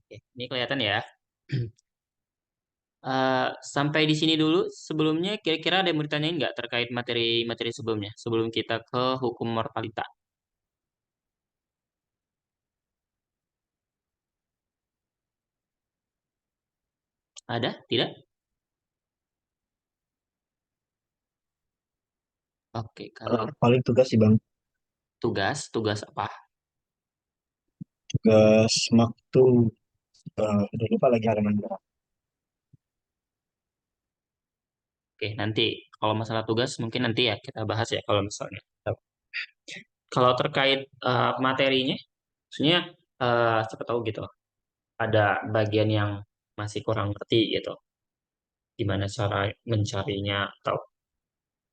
Oke, ini kelihatan ya. Sampai di sini dulu. Sebelumnya kira-kira ada yang mau ditanyain nggak terkait materi-materi sebelumnya? Sebelum kita ke hukum mortalita. Ada? Tidak? Oke, kalau Paling tugas sih Bang, tugas apa? tugas waktu udah lupa lagi halaman berapa. Oke, nanti kalau masalah tugas mungkin nanti ya kita bahas ya kalau misalnya. Kalau terkait materinya, maksudnya siapa tahu gitu. Ada bagian yang masih kurang ngerti gitu. Gimana cara mencarinya atau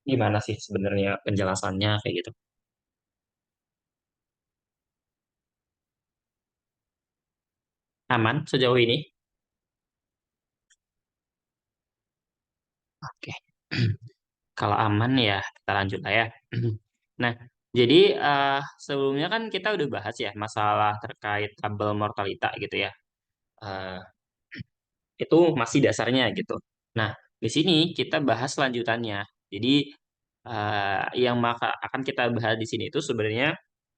gimana sih sebenarnya penjelasannya kayak gitu. Aman sejauh ini? Oke. Kalau aman ya kita lanjut lah ya. Nah, jadi sebelumnya kan kita udah bahas ya masalah terkait tabel mortalita gitu ya. Eh, itu masih dasarnya gitu. Nah, di sini kita bahas lanjutannya. Jadi yang maka akan kita bahas di sini itu sebenarnya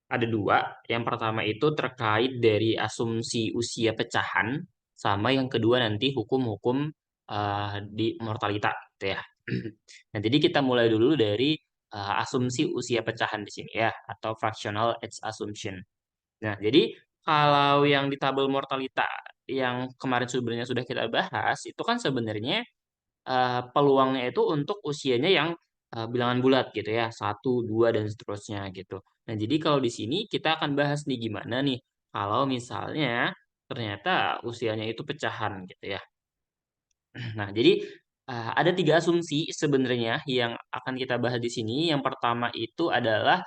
ada dua. Yang pertama itu terkait dari asumsi usia pecahan, sama yang kedua nanti hukum-hukum di mortalita, gitu ya. Nah, jadi kita mulai dulu dari asumsi usia pecahan di sini ya, atau fractional age assumption. Nah, jadi kalau yang di tabel mortalita yang kemarin sebenarnya sudah kita bahas, itu kan sebenarnya peluangnya itu untuk usianya yang bilangan bulat gitu ya, satu, dua, dan seterusnya gitu. Nah, jadi kalau di sini kita akan bahas nih gimana nih kalau misalnya ternyata usianya itu pecahan gitu ya. Nah, jadi ada tiga asumsi sebenarnya yang akan kita bahas di sini. Yang pertama itu adalah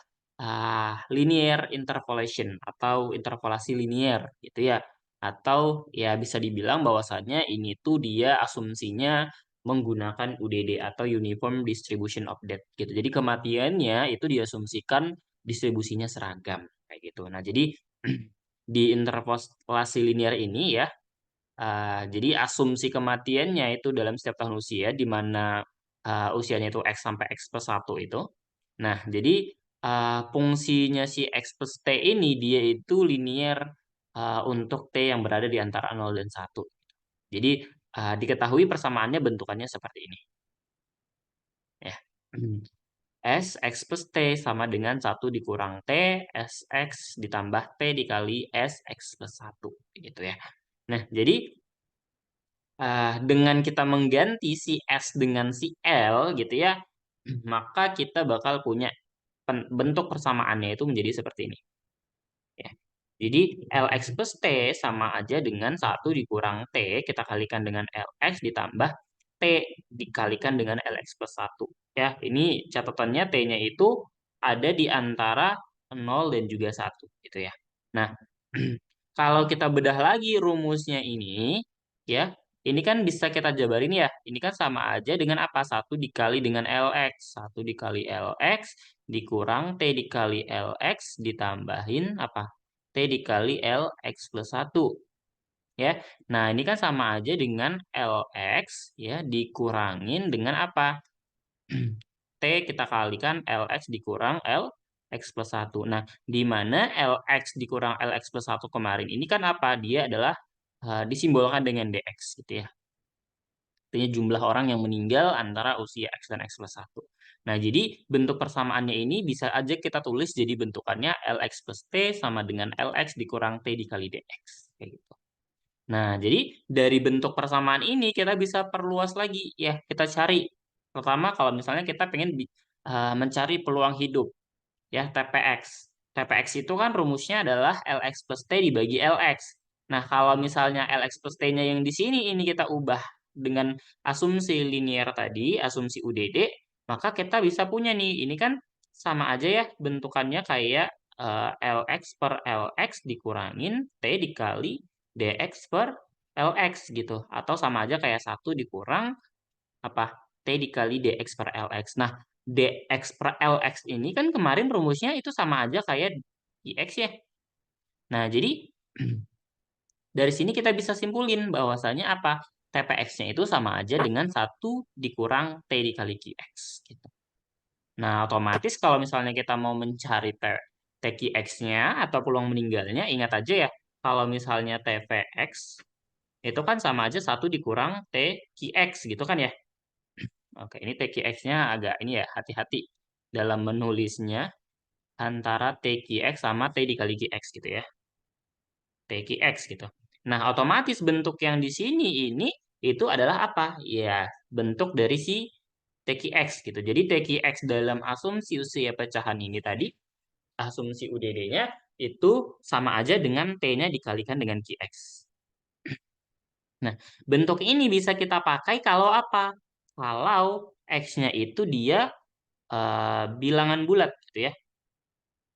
linear interpolation atau interpolasi linear gitu ya. Atau ya bisa dibilang bahwasannya ini tuh dia asumsinya menggunakan UDD atau Uniform Distribution of Death gitu. Jadi kematiannya itu diasumsikan distribusinya seragam kayak gitu. Nah, jadi di interpolasi linear ini ya, jadi asumsi kematiannya itu dalam setiap tahun usia, di mana usianya itu X sampai X plus 1 itu. Nah, jadi fungsinya si X plus T ini, dia itu linear untuk T yang berada di antara 0 dan 1. Jadi, diketahui persamaannya bentukannya seperti ini. Ya. S, X plus T sama dengan 1 dikurang T, SX ditambah T dikali S, X plus 1. Gitu ya. Nah, jadi dengan kita mengganti si S dengan si L gitu ya, maka kita bakal punya bentuk persamaannya itu menjadi seperti ini. Ya. Jadi Lx plus T sama aja dengan 1 dikurang T, kita kalikan dengan Lx ditambah T dikalikan dengan Lx plus 1. Ya, ini catatannya T-nya itu ada di antara 0 dan juga 1 gitu ya. Nah, kalau kita bedah lagi rumusnya ini, ya, ini kan bisa kita jabarin ya. Ini kan sama aja dengan apa? 1 dikali dengan Lx. 1 dikali Lx dikurang T dikali Lx ditambahin apa? T dikali Lx plus 1. Ya. Nah, ini kan sama aja dengan Lx ya dikurangin dengan apa? T kita kalikan Lx dikurang Lx plus 1. Nah, di mana Lx dikurang Lx plus 1 kemarin ini kan apa? Dia adalah disimbolkan dengan dx gitu ya. Artinya jumlah orang yang meninggal antara usia X dan X plus 1. Nah, jadi bentuk persamaannya ini bisa aja kita tulis jadi bentukannya Lx plus T sama dengan Lx dikurang T dikali dx. Kayak gitu. Nah, jadi dari bentuk persamaan ini kita bisa perluas lagi ya. Kita cari. Pertama kalau misalnya kita pengen mencari peluang hidup ya TPX. TPX itu kan rumusnya adalah Lx plus T dibagi Lx. Nah, kalau misalnya Lx plus T-nya yang di sini ini kita ubah dengan asumsi linear tadi, asumsi UDD, maka kita bisa punya nih, ini kan sama aja ya bentukannya kayak Lx per Lx dikurangin T dikali dx per Lx gitu. Atau sama aja kayak 1 dikurang apa T dikali dx per Lx. Nah, dx per Lx ini kan kemarin rumusnya itu sama aja kayak dx ya. Nah, jadi Dari sini kita bisa simpulin bahwasanya apa? TPX-nya itu sama aja dengan satu dikurang T dikali QX. Gitu. Nah, otomatis kalau misalnya kita mau mencari TQX-nya atau peluang meninggalnya, ingat aja ya, kalau misalnya TVX itu kan sama aja satu dikurang TQX gitu kan ya. Oke, ini TQX-nya agak ini ya, hati-hati dalam menulisnya antara TQX sama T dikali QX gitu ya. TQX gitu. Nah, otomatis bentuk yang di sini ini itu adalah apa? Ya, bentuk dari si TQX gitu. Jadi TQX dalam asumsi usia pecahan ini tadi, asumsi UDD-nya itu sama aja dengan T-nya dikalikan dengan QX. Nah, bentuk ini bisa kita pakai kalau apa? Kalau X-nya itu dia bilangan bulat gitu ya.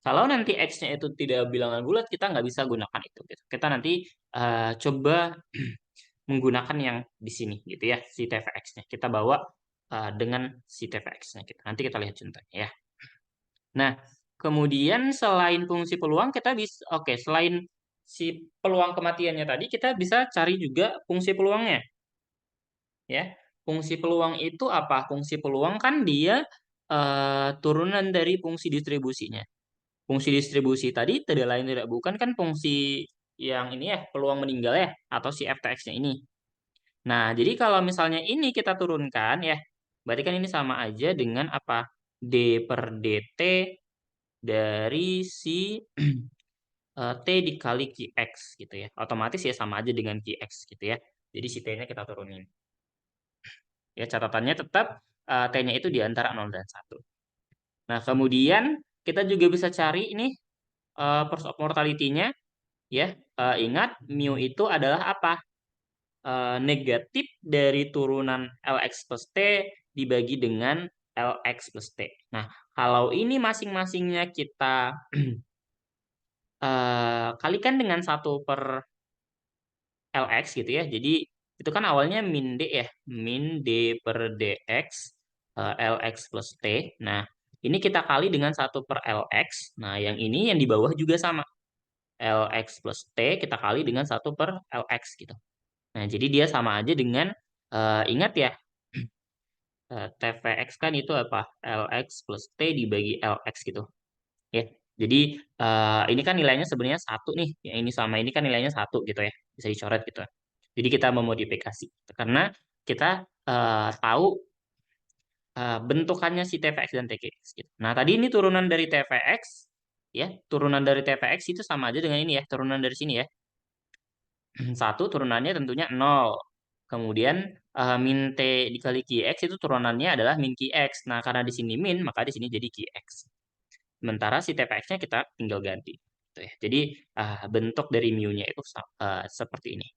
Kalau nanti X-nya itu tidak bilangan bulat, kita nggak bisa gunakan itu. Gitu. Kita nanti coba menggunakan yang di sini gitu ya, si TVX-nya. Kita bawa dengan si TVX-nya. Kita. Nanti kita lihat contohnya ya. Nah, kemudian selain fungsi peluang, kita bisa, oke, selain si peluang kematiannya tadi, kita bisa cari juga fungsi peluangnya. Ya, fungsi peluang itu apa? Fungsi peluang kan dia turunan dari fungsi distribusinya. Fungsi distribusi tadi tidak lain tidak bukan kan fungsi yang ini ya, peluang meninggal ya, atau si FTX-nya ini. Nah, jadi kalau misalnya ini kita turunkan ya, berarti kan ini sama aja dengan apa? D per DT dari si T dikali QX gitu ya. Otomatis ya sama aja dengan QX gitu ya. Jadi si T-nya kita turunin. Ya, catatannya tetap T-nya itu di antara 0 dan 1. Nah, kemudian kita juga bisa cari ini first of mortality-nya ya. Ingat mu itu adalah apa? Negatif dari turunan Lx plus T dibagi dengan Lx plus T. Nah, kalau ini masing-masingnya kita kalikan dengan 1/Lx gitu ya. Jadi itu kan awalnya min D ya. Min D per Dx Lx plus T. Nah, ini kita kali dengan 1/Lx. Nah, yang ini yang di bawah juga sama. Lx plus T kita kali dengan 1/Lx gitu. Nah, jadi dia sama aja dengan, ingat ya, TVX kan itu apa? Lx plus T dibagi Lx gitu. Ya, jadi ini kan nilainya sebenarnya satu nih. Yang ini sama ini kan nilainya satu gitu ya. Bisa dicoret gitu. Jadi kita memodifikasi. Karena kita tahu bentukannya si TVX dan TKX gitu. Nah, tadi ini turunan dari TVX, ya, turunan dari TVX itu sama aja dengan ini ya, turunan dari sini ya. Satu turunannya tentunya 0. Kemudian min T dikali QX itu turunannya adalah min QX. Nah, karena di sini min, maka di sini jadi QX. Sementara si TPX-nya kita tinggal ganti. Gitu ya. Jadi bentuk dari mu-nya itu seperti ini.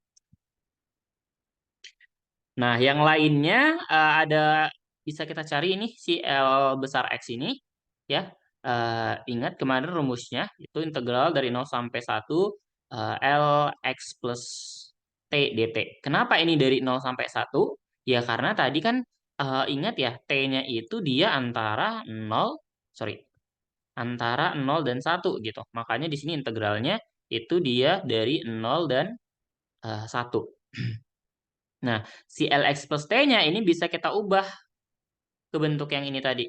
Nah, yang lainnya ada bisa kita cari ini si L besar X ini. Ya, ingat kemarin rumusnya itu integral dari 0 sampai 1 Lx plus T dt. Kenapa ini dari 0 sampai 1? Ya karena tadi kan ingat ya T-nya itu dia antara 0, sorry, antara 0 dan 1 gitu. Makanya di sini integralnya itu dia dari 0 dan 1. Nah, si Lx plus T-nya ini bisa kita ubah ke bentuk yang ini tadi,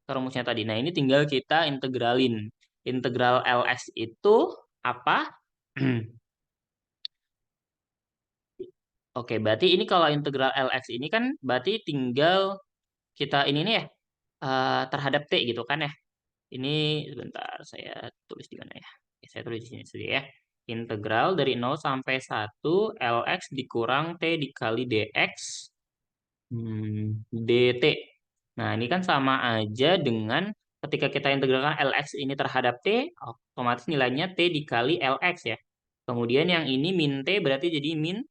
ke rumusnya tadi. Nah, ini tinggal kita integralin. Integral Lx itu apa? Oke, berarti ini kalau integral Lx ini kan berarti tinggal kita ini nih ya, terhadap T gitu kan ya. Ini sebentar saya tulis di mana ya? Oke, saya tulis di sini saja ya. Integral dari 0 sampai 1 Lx dikurang T dikali dx dt. Nah, ini kan sama aja dengan ketika kita integralkan Lx ini terhadap T, otomatis nilainya T dikali Lx ya. Kemudian yang ini min T berarti jadi min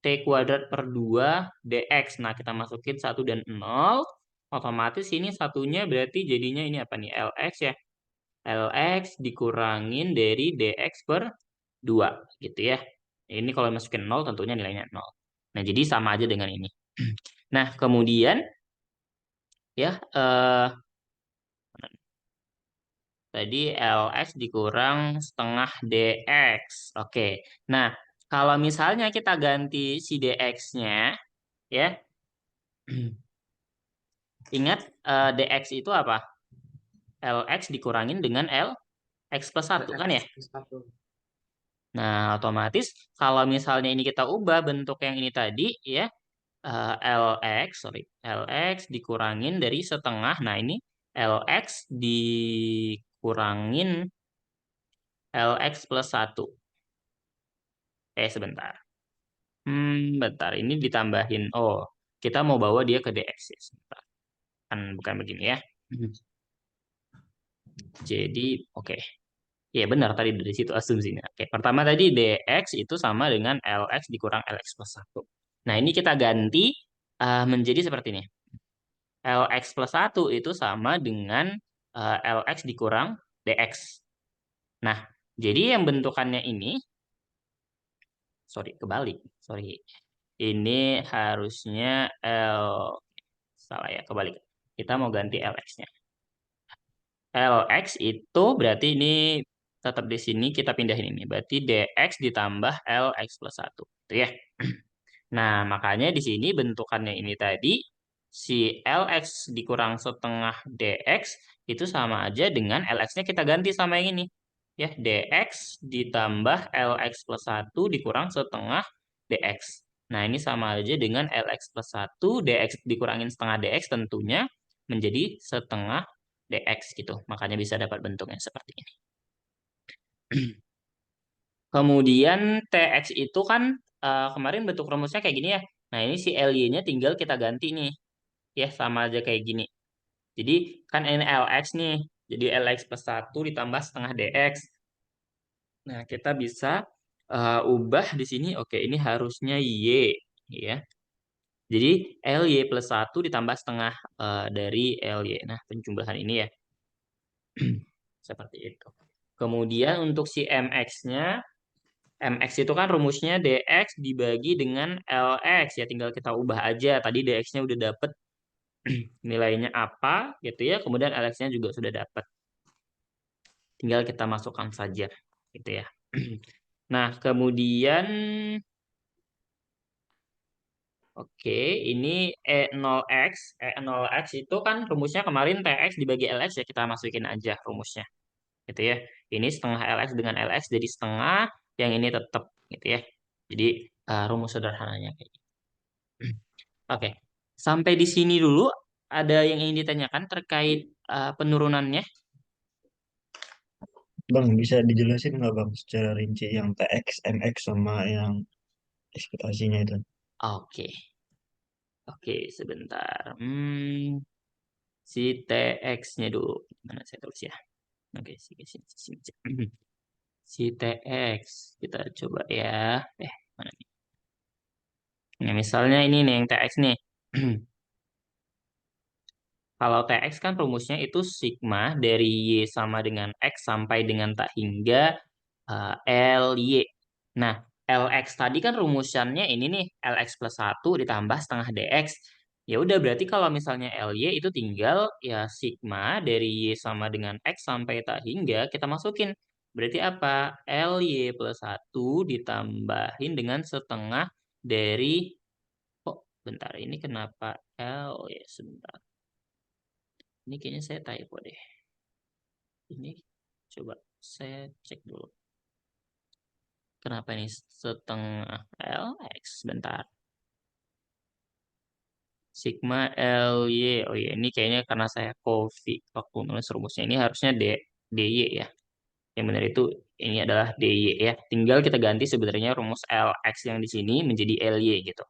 T kuadrat per 2 dx. Nah, kita masukin 1 dan 0. Otomatis ini satunya berarti jadinya ini apa nih? Lx ya. Lx dikurangin dari dx per 2 gitu ya. Ini kalau masukin 0 tentunya nilainya 0. Nah, jadi sama aja dengan ini. Nah, kemudian ya tadi Lx dikurang setengah dx. Oke. Nah, Kalau misalnya kita ganti si dx-nya, ya, ingat dx itu apa? Lx dikurangin dengan Lx plus 1 kan ya? Nah, otomatis kalau misalnya ini kita ubah bentuk yang ini tadi, ya, Lx dikurangin dari setengah. Nah, ini Lx dikurangin Lx plus 1. Sebentar. Bentar. Ini ditambahin. Oh, kita mau bawa dia ke dx ya. Sebentar. Kan bukan begini ya. Jadi, oke. Ya benar tadi dari situ asumsinya. Oke, pertama tadi dx itu sama dengan Lx dikurang Lx plus 1. Nah, ini kita ganti menjadi seperti ini. Lx plus 1 itu sama dengan Lx dikurang dx. Nah, jadi yang bentukannya ini, sorry, kebalik. Sorry. Ini harusnya salah ya, kebalik. Kita mau ganti Lx-nya. Lx itu berarti ini tetap di sini kita pindahin ini. Berarti dx ditambah Lx plus 1. Itu ya. Nah, makanya di sini bentukannya ini tadi, si Lx dikurang setengah dx itu sama aja dengan Lx-nya kita ganti sama yang ini. Ya, dx ditambah Lx plus 1 dikurang setengah dx. Nah, ini sama aja dengan Lx plus 1, dx dikurangin setengah dx tentunya menjadi setengah dx gitu. Makanya bisa dapat bentuknya seperti ini. Kemudian TX itu kan kemarin bentuk rumusnya kayak gini ya. Nah, ini si LY-nya tinggal kita ganti nih. Ya, sama aja kayak gini. Jadi, kan ini LX nih. Jadi, LX plus 1 ditambah setengah DX. Nah, kita bisa ubah di sini. Oke, ini harusnya Y. Ya. Jadi, LY plus 1 ditambah setengah dari LY. Nah, penjumlahan ini ya. Seperti itu. Kemudian untuk si MX-nya, MX itu kan rumusnya DX dibagi dengan LX ya, tinggal kita ubah aja. Tadi DX-nya udah dapet nilainya apa gitu ya, kemudian LX-nya juga sudah dapat. Tinggal kita masukkan saja gitu ya. Nah, kemudian oke, ini E0X. E0X itu kan rumusnya kemarin TX dibagi LX ya, kita masukin aja rumusnya gitu ya. Ini setengah LX dengan LX jadi setengah, yang ini tetap gitu ya. Jadi rumus sederhananya kayak gitu. Oke, sampai di sini dulu. Ada yang ingin ditanyakan terkait penurunannya? Bang, bisa dijelasin nggak Bang secara rinci yang TX, MX sama yang ekspektasinya itu? Oke, oke, sebentar. Si TX-nya dulu. Mana saya tulis ya? Oke, sini, sini, sini, sini. Si TX. Kita coba ya. Mana nih? Nah, misalnya ini nih yang TX nih. Kalau TX kan rumusnya itu sigma dari Y sama dengan X sampai dengan tak hingga LY. Nah, LX tadi kan rumusannya ini nih, LX plus 1 ditambah setengah DX. Ya udah berarti kalau misalnya LY itu tinggal ya sigma dari Y sama dengan X sampai tak hingga kita masukin. Berarti apa? LY plus 1 ditambahin dengan setengah dari... Oh, bentar. Ini kenapa L ya? Sebentar. Ini kayaknya saya typo deh. Ini coba saya cek dulu. Kenapa ini setengah LX? Bentar. Sigma LY. Oh iya, ini kayaknya karena saya copy waktu nulis rumusnya. Ini harusnya DY ya. Yang benar itu ini adalah DY ya. Tinggal kita ganti sebenarnya rumus LX yang di sini menjadi LY gitu.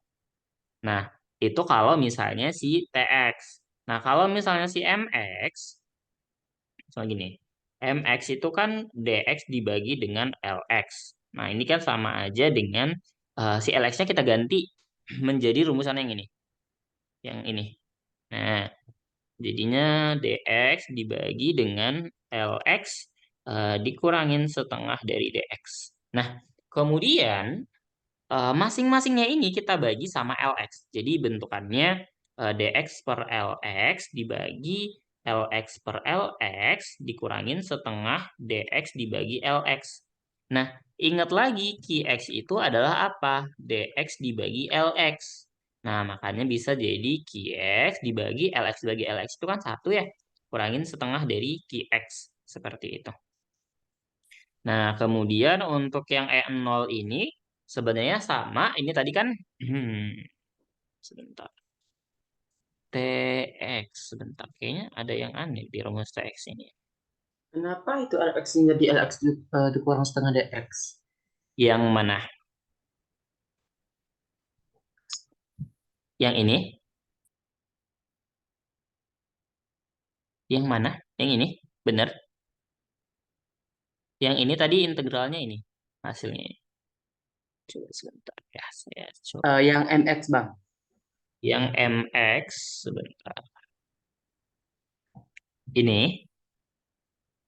Nah, itu kalau misalnya si TX. Nah, kalau misalnya si MX, misalnya gini. MX itu kan DX dibagi dengan LX. Nah, ini kan sama aja dengan si LX-nya kita ganti menjadi rumusan yang ini. Yang ini. Nah, jadinya DX dibagi dengan LX dikurangin setengah dari DX. Nah, kemudian masing-masingnya ini kita bagi sama LX. Jadi bentukannya DX per LX dibagi LX per LX dikurangin setengah DX dibagi LX. Nah, Ingat lagi, Qx itu adalah apa? Dx dibagi Lx. Nah, makanya bisa jadi Qx dibagi Lx dibagi Lx itu kan satu ya. Kurangin setengah dari Qx. Seperti itu. Nah, kemudian untuk yang E0 ini sebenarnya sama. Ini tadi kan, sebentar. Tx, sebentar. Kayaknya ada yang aneh di rumus Tx ini. Kenapa itu LX-nya di LX dikurang setengah DX? Yang mana? Yang ini? Yang mana? Yang ini? Bener? Yang ini tadi integralnya ini. Hasilnya ini. Coba sebentar ya. Saya coba. Yang MX, Bang. Yang mx, sebentar. Ini.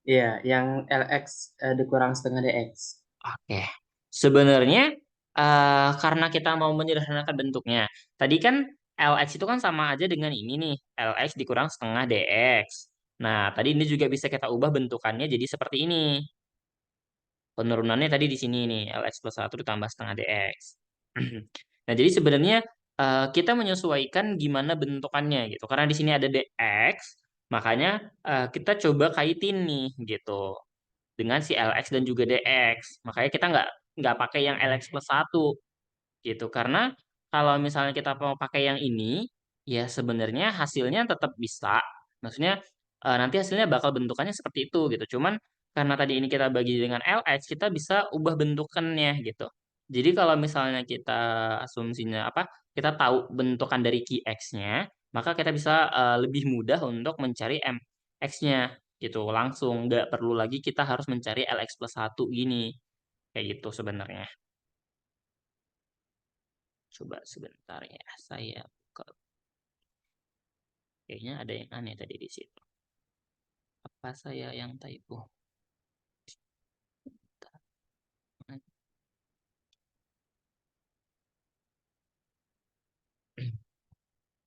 Iya, yang LX dikurang setengah DX. Oke. Sebenarnya karena kita mau menyederhanakan bentuknya. Tadi kan Lx itu kan sama aja dengan ini nih. Lx dikurang setengah dx. Nah, tadi ini juga bisa kita ubah bentukannya jadi seperti ini. Penurunannya tadi di sini nih, Lx plus 1 ditambah setengah dx. Nah, jadi sebenarnya kita menyesuaikan gimana bentukannya gitu. Karena di sini ada dx, makanya kita coba kaitin nih gitu dengan si Lx dan juga dx. Makanya kita nggak pakai yang Lx plus 1 gitu. Karena kalau misalnya kita mau pakai yang ini, ya sebenarnya hasilnya tetap bisa. Maksudnya nanti hasilnya bakal bentukannya seperti itu gitu. Cuman karena tadi ini kita bagi dengan LH, kita bisa ubah bentukannya gitu. Jadi kalau misalnya kita asumsinya apa, kita tahu bentukan dari QX-nya, maka kita bisa lebih mudah untuk mencari MX-nya gitu. Langsung nggak perlu lagi kita harus mencari LX plus 1 gini. Kayak gitu sebenarnya. Coba sebentar ya, saya buka. Kayaknya ada yang aneh tadi di situ. Apa saya yang typo?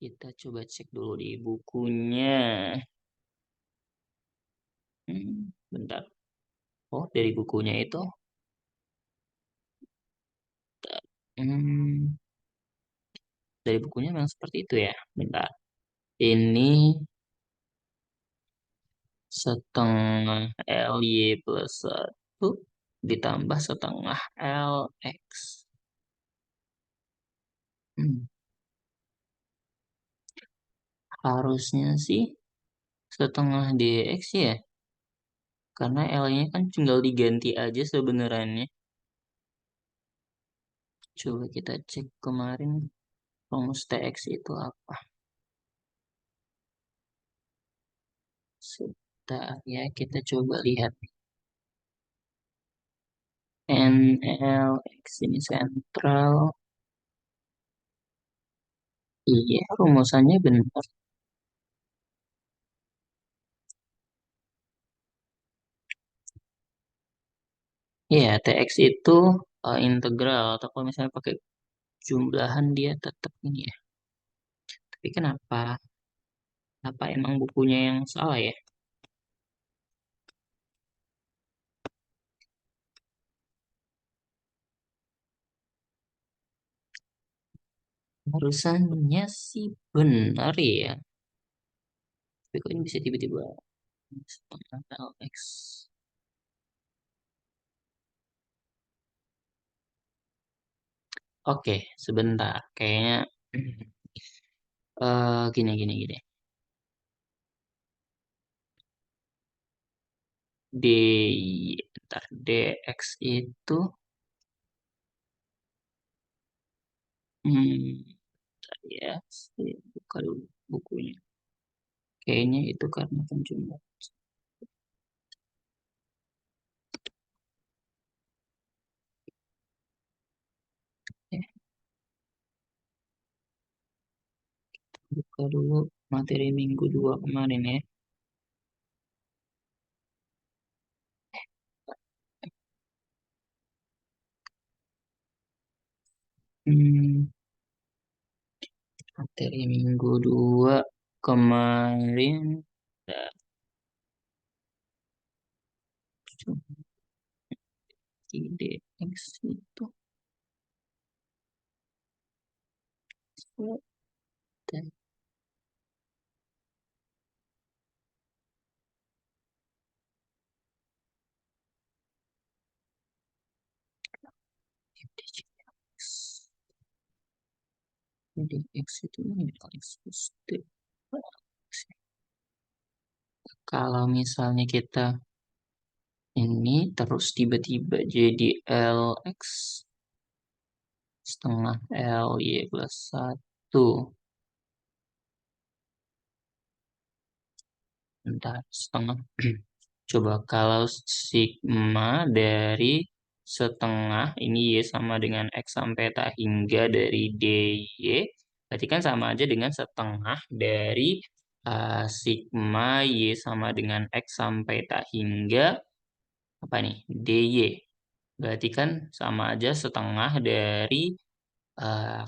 Kita coba cek dulu di bukunya. Bentar. Oh, dari bukunya itu. Hmm, dari bukunya memang seperti itu ya. Bentar. Ini setengah LY plus 1 ditambah setengah LX. Hmm, harusnya sih setengah DX ya. Karena L-nya kan tinggal diganti aja sebenarnya. Coba kita cek kemarin rumus TX itu apa. Sebentar ya, kita coba lihat. NLX ini sentral. Iya, rumusannya benar. Iya, TX itu integral. Atau kalau misalnya pakai jumlahan dia tetap ini ya. Tapi kenapa? Apa emang bukunya yang salah ya? Harusannya sih benar ya. Tapi kok ini bisa tiba-tiba setengah LX? Oke, sebentar. Kayaknya gini gini gini. D bentar, DX itu bentar ya, saya buka dulu bukunya. Kayaknya itu karena penjumlah. Ya, buka dulu materi minggu 2 kemarin ya. Hmm, materi minggu 2 kemarin. Bentar, coba DX. X itu dan dx. dx itu X plus D. Kalau misalnya kita ini terus tiba-tiba jadi Lx setengah Ly plus 1. Bentar, setengah. Coba kalau sigma dari setengah ini Y sama dengan X sampai tak hingga dari DY, berarti kan sama aja dengan setengah dari sigma Y sama dengan X sampai tak hingga apa nih DY. Berarti kan sama aja setengah dari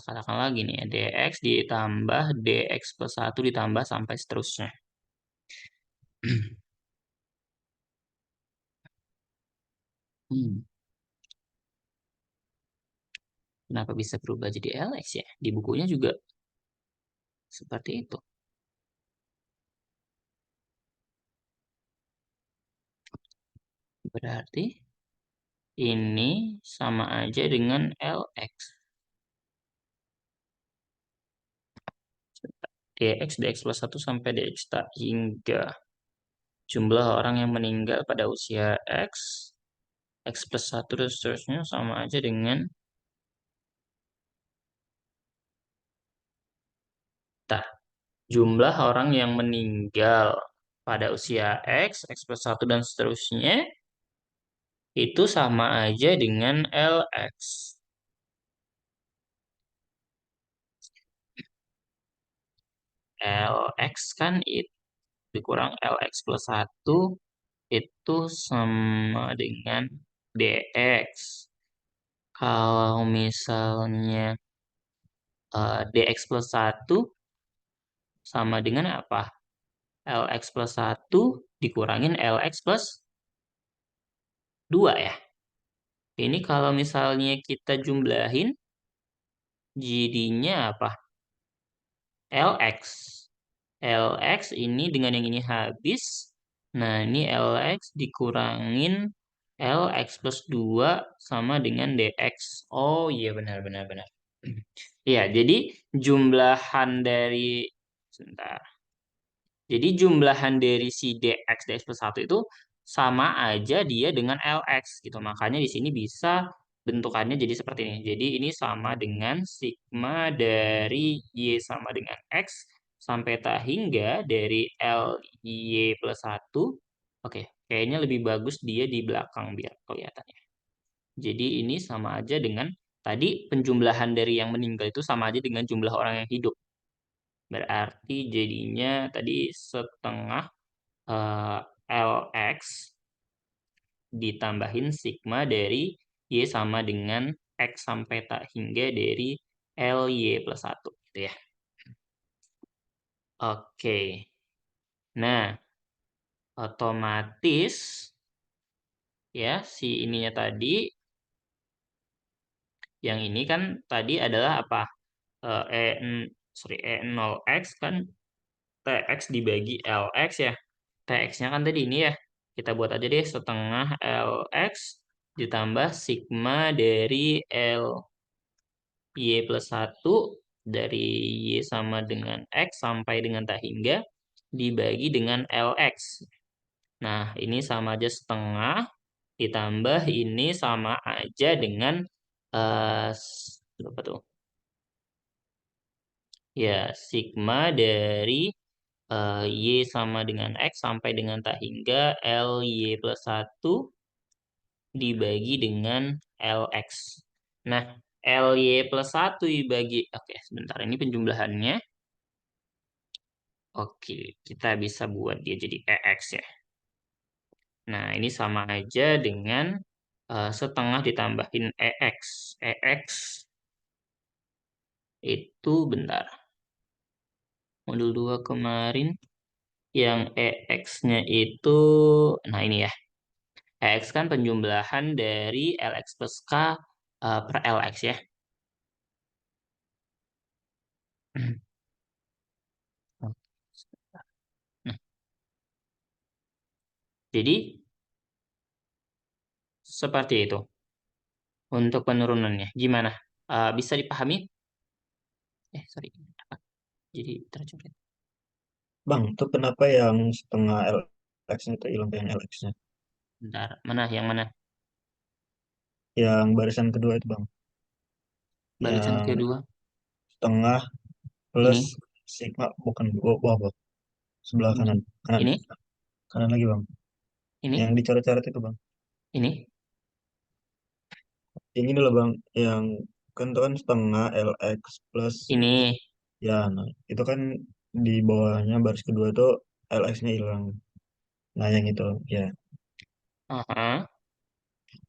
katakanlah gini ya, dx ditambah dx plus 1 ditambah sampai seterusnya. Kenapa bisa berubah jadi Lx ya? Di bukunya juga seperti itu. Berarti ini sama aja dengan Lx. dx, dx plus 1 sampai dx tak hingga jumlah orang yang meninggal pada usia X, X plus 1 dan seterusnya sama aja dengan jumlah orang yang meninggal pada usia X, X plus 1 dan seterusnya itu sama aja dengan Lx. Lx kan itu dikurang Lx plus 1 itu sama dengan dx. Kalau misalnya dx plus 1 sama dengan apa? Lx plus 1 dikurangin Lx plus 2 ya. Ini kalau misalnya kita jumlahin jadinya apa? Lx. Lx ini dengan yang ini habis. Nah, ini Lx dikurangin Lx plus 2 sama dengan dx. Oh iya, benar, benar, benar. Iya, jadi jumlahan dari... Sebentar. Jadi jumlahan dari si dx plus 1 itu sama aja dia dengan Lx gitu. Makanya di sini bisa bentukannya jadi seperti ini. Jadi ini sama dengan sigma dari Y sama dengan X sampai tak hingga dari Ly plus 1. Oke, kayaknya lebih bagus dia di belakang biar kelihatannya. Jadi ini sama aja dengan tadi penjumlahan dari yang meninggal itu sama aja dengan jumlah orang yang hidup. Berarti jadinya tadi setengah Lx ditambahin sigma dari Y sama dengan X sampai tak hingga dari Ly plus 1. Gitu ya. Oke. Nah, otomatis ya si ininya tadi, yang ini kan tadi adalah apa? E0x kan Tx dibagi Lx ya. Tx-nya kan tadi ini ya. Kita buat aja deh setengah Lx ditambah sigma dari Ly plus 1 dari Y sama dengan X sampai dengan tak hingga dibagi dengan Lx. Nah, ini sama aja setengah ditambah ini sama aja dengan berapa tuh? Ya, sigma dari Y sama dengan X sampai dengan tak hingga Ly plus 1 dibagi dengan Lx. Nah, Ly plus 1 dibagi... Oke, sebentar. Ini penjumlahannya. Oke, kita bisa buat dia jadi Ex ya. Nah, ini sama aja dengan setengah ditambahin Ex. Ex itu bentar. Modul 2 kemarin yang Ex-nya itu, nah ini ya. EX kan penjumlahan dari LX plus K per LX ya. Nah, jadi seperti itu untuk penurunannya. Gimana? Bisa dipahami? Sorry. Jadi tercoret. Bang, itu kenapa yang setengah LX-nya itu hilang yang LX-nya? Bentar, mana yang mana? Yang barisan kedua itu bang, Barisan yang kedua. setengah plus Ini, sigma bukan bawah bang, sebelah ini, kanan, kanan, ini, kanan lagi bang. Yang ini, dicoret-coret itu bang. ini, Yang ini loh bang, yang kan itu kan setengah LX plus ini. ya, nah itu kan di bawahnya baris kedua itu LX-nya hilang. Nah yang itu ya. Aha.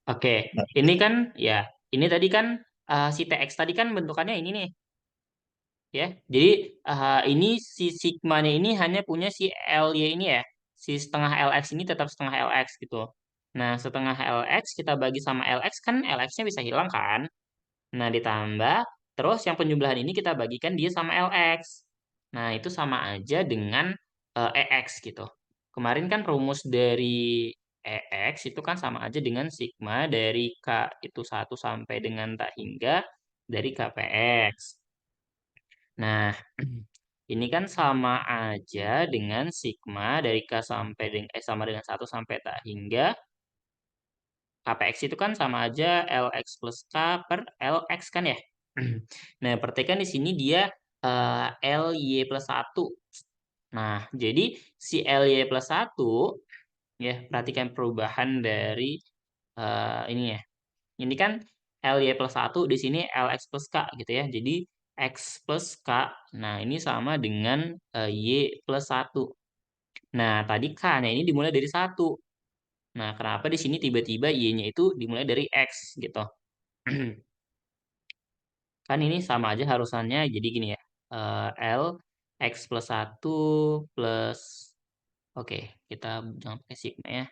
Oke, Nah, ini kan ya, ini tadi kan si TX tadi kan bentukannya ini nih, ya. Jadi ini si sigmanya ini hanya punya si LY ini ya, si setengah LX ini tetap setengah LX gitu. Nah, setengah LX kita bagi sama LX kan LX-nya bisa hilang kan? Nah, ditambah terus yang penjumlahan ini kita bagikan dia sama LX. Nah, itu sama aja dengan EX gitu. Kemarin kan rumus dari EX itu kan sama aja dengan sigma dari K itu satu sampai dengan tak hingga dari KPX. Nah, ini kan sama aja dengan sigma dari K sampai dengan sama dengan satu sampai tak hingga KPX itu kan sama aja LX plus K per LX kan ya. Nah, perhatikan di sini dia LY plus satu. Nah, jadi si LY plus satu ya, perhatikan perubahan dari ini ya. Ini kan LY plus satu di sini LX plus K gitu ya. Jadi X plus K. Nah, ini sama dengan Y plus satu. Nah, tadi K-nya ini dimulai dari satu. Nah, kenapa di sini tiba-tiba Y-nya itu dimulai dari X gitu? Kan ini sama aja harusannya jadi gini ya. L X plus satu plus oke, kita jangan pakai sigma ya.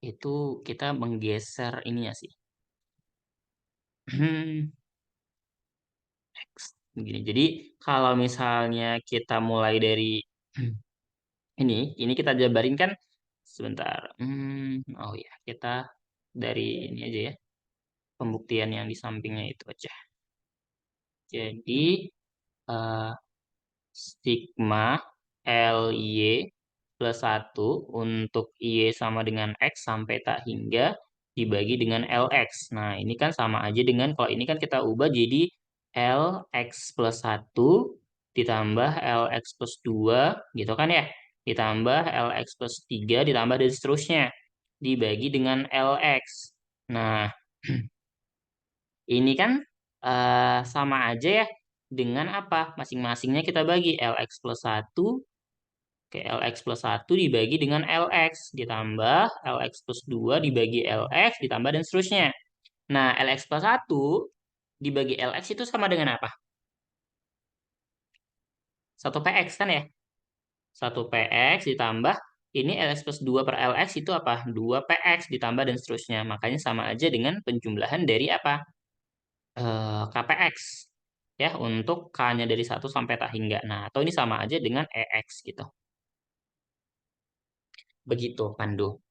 Itu kita menggeser ininya sih. X begini. Jadi kalau misalnya kita mulai dari ini kita jabarin kan sebentar. Oh ya, kita dari ini aja ya. Pembuktian yang di sampingnya itu aja. Jadi eh, sigma LY plus satu untuk Y sama dengan X sampai tak hingga dibagi dengan LX. Nah, ini kan sama aja dengan kalau ini kan kita ubah jadi LX plus satu ditambah LX plus 2 gitu kan ya. Ditambah LX plus 3 ditambah dan seterusnya. Dibagi dengan LX. Nah, ini kan sama aja ya dengan apa? Masing-masingnya kita bagi LX plus satu ke LX plus satu dibagi dengan LX ditambah LX plus 2 dibagi LX ditambah dan seterusnya. Nah, LX plus satu dibagi LX itu sama dengan apa? 1PX kan ya? 1PX ditambah ini LX plus 2 per LX itu apa? 2PX ditambah dan seterusnya. Makanya sama aja dengan penjumlahan dari apa? KPX ya untuk K-nya dari satu sampai tak hingga. Nah, atau ini sama aja dengan EX gitu. Begitu, Pandu.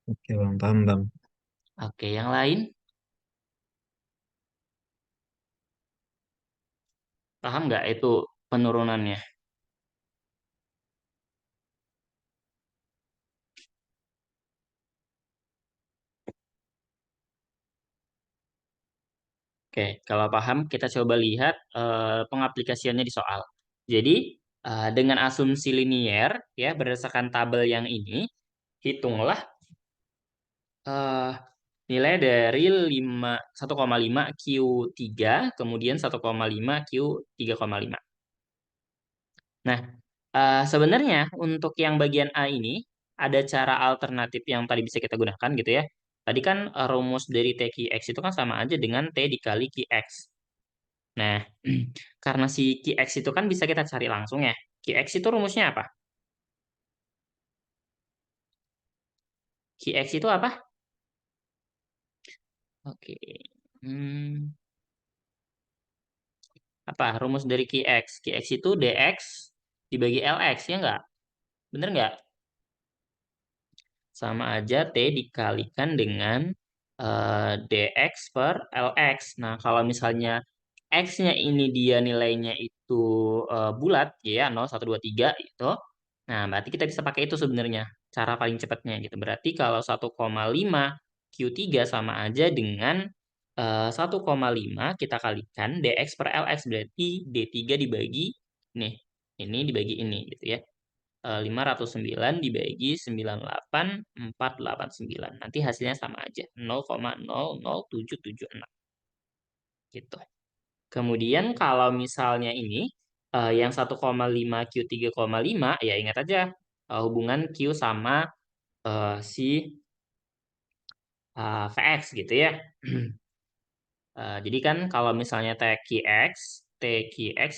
oke bang, paham bang. Oke, yang lain paham nggak itu penurunannya? Oke, kalau paham kita coba lihat pengaplikasiannya di soal. Jadi, dengan asumsi linier ya berdasarkan tabel yang ini, hitunglah eh, nilai dari 1,5 Q3 kemudian 1,5 Q3,5. Nah, sebenarnya untuk yang bagian A ini ada cara alternatif yang tadi bisa kita gunakan gitu ya. Tadi kan rumus dari T Q X itu kan sama aja dengan T dikali QX. Nah, karena si QX itu kan bisa kita cari langsung ya. QX itu rumusnya apa? Qx itu apa? Oke. Hmm, apa rumus dari Qx? Qx itu dx dibagi lx, ya nggak? Bener nggak? Sama aja T dikalikan dengan dx per lx. Nah, kalau misalnya x-nya ini dia nilainya itu bulat, ya 0, 1, 2, 3 gitu. Nah, berarti kita bisa pakai itu sebenarnya. Cara paling cepatnya gitu. Berarti kalau 1,5 Q3 sama aja dengan 1,5 kita kalikan dx per lx. Berarti D3 dibagi nih. Ini dibagi ini gitu ya. 509 dibagi 98,489. Nanti hasilnya sama aja. 0,00776 gitu. Kemudian kalau misalnya ini yang 1,5 Q 3,5 ya ingat aja hubungan Q sama si Vx gitu ya. Jadi kan kalau misalnya TQX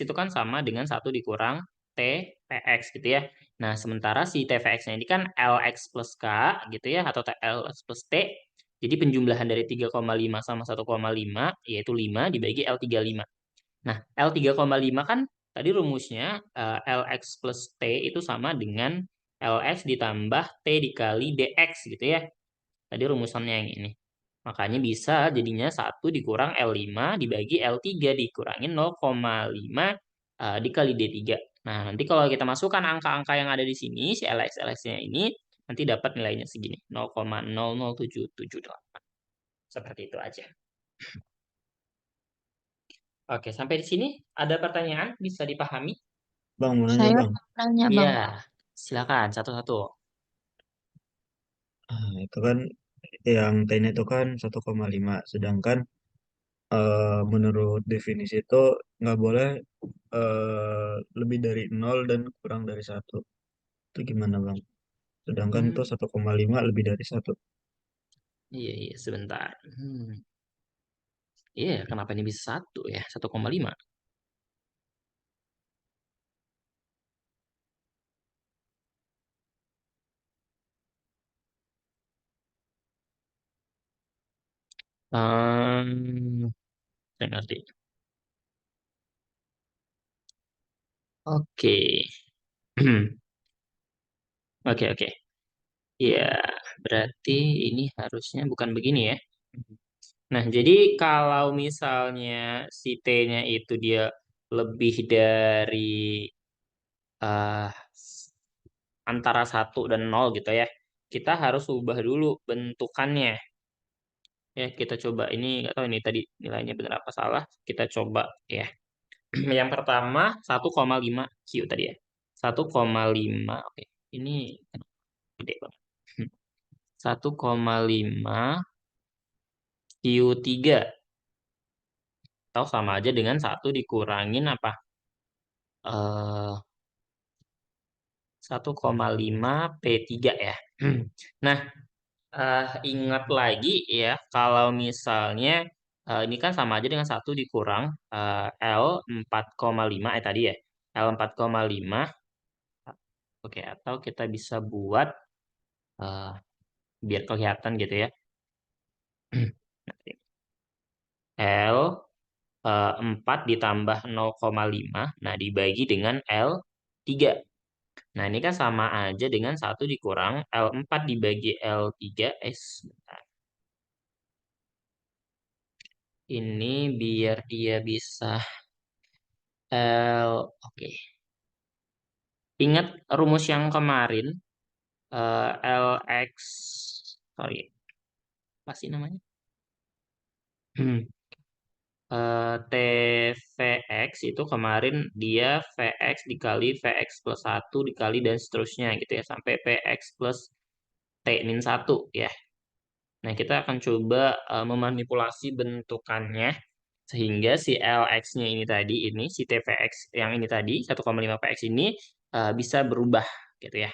itu kan sama dengan satu dikurang TVX gitu ya. Nah, sementara si TVX-nya ini kan LX plus K gitu ya, atau LX plus T. Jadi penjumlahan dari 3,5 sama 1,5 yaitu 5 dibagi L35. Nah, L3,5 kan tadi rumusnya LX plus T itu sama dengan LX ditambah T dikali DX gitu ya. Tadi rumusannya yang ini. Makanya bisa jadinya 1 dikurang L5 dibagi L3 dikurangin 0,5 dikali D3. Nah, nanti kalau kita masukkan angka-angka yang ada di sini, si LX-LX-nya ini, nanti dapat nilainya segini, 0,00778. Seperti itu aja. Oke, sampai di sini ada pertanyaan? Bisa dipahami? Bang, mau nanya Saya bang. nanya Iya, Bang, silakan satu-satu. Itu kan yang T itu kan 1,5. Sedangkan menurut definisi itu nggak boleh lebih dari 0 dan kurang dari 1. Itu gimana bang? Sedangkan itu Hmm, 1,5 lebih dari 1. iya, iya, sebentar. Iya, kenapa ini bisa 1 ya? 1,5. Saya ngerti. Oke. Oke, oke. Iya, berarti ini harusnya bukan begini ya. Nah, jadi kalau misalnya si T-nya itu dia lebih dari eh, antara 1 dan 0 gitu ya. Kita harus ubah dulu bentukannya. Ya, kita coba. Ini nggak tahu ini tadi nilainya benar apa salah. Kita coba ya. Yang pertama 1,5 Q tadi ya. 1,5. Oke. Ini gede banget. 1,5 Q3 atau sama aja dengan 1 dikurangin apa? 1,5 P3 ya. Nah, ingat lagi ya kalau misalnya ini kan sama aja dengan 1 dikurang L4,5 tadi ya. L4,5. Oke, atau kita bisa buat eh, biar kelihatan gitu ya. L 4 ditambah 0,5, nah dibagi dengan L3. Nah, ini kan sama aja dengan 1 dikurang L4 dibagi L3. Sebentar. Ini biar dia bisa oke. Ingat rumus yang kemarin, LX, sorry, apa sih namanya? TVX itu kemarin dia VX dikali VX plus 1 dikali dan seterusnya gitu ya, sampai PX plus T-1 ya. Nah, kita akan coba memanipulasi bentukannya sehingga si LX-nya ini tadi, ini si TVX yang ini tadi, 1,5 PX ini bisa berubah gitu ya.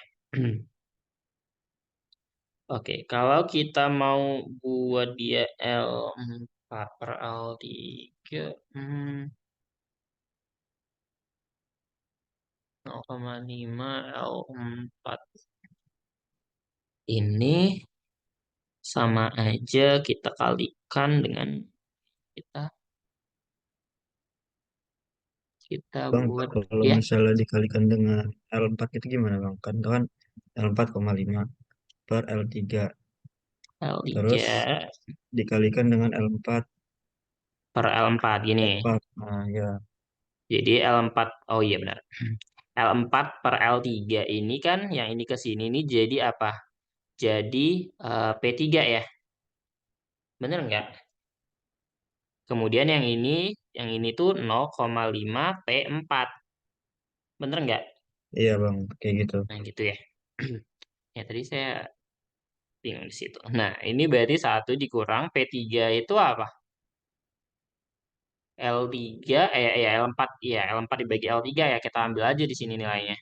Oke, kalau kita mau buat dia L4 per L3, 0,5 L4. Ini sama aja kita kalikan dengan kita kita Bang, buat kalau ya misalnya dikalikan dengan L4 itu gimana Bang? Kan itu kan L4,5 per L3. Terus L3 dikalikan dengan L4 per L4 gini. L4. Nah, ya. Jadi L4, oh iya benar. L4 per L3 ini kan yang ini ke sini nih jadi apa? Jadi P3 ya. Bener nggak? Kemudian yang ini tuh 0,5 P4. Bener nggak? Iya Bang, kayak gitu. Nah gitu ya. Ya tadi saya bingung di situ. Nah ini berarti 1 dikurang P3 itu apa? L3, ya L4, ya L4 dibagi L3 ya. Kita ambil aja di sini nilainya.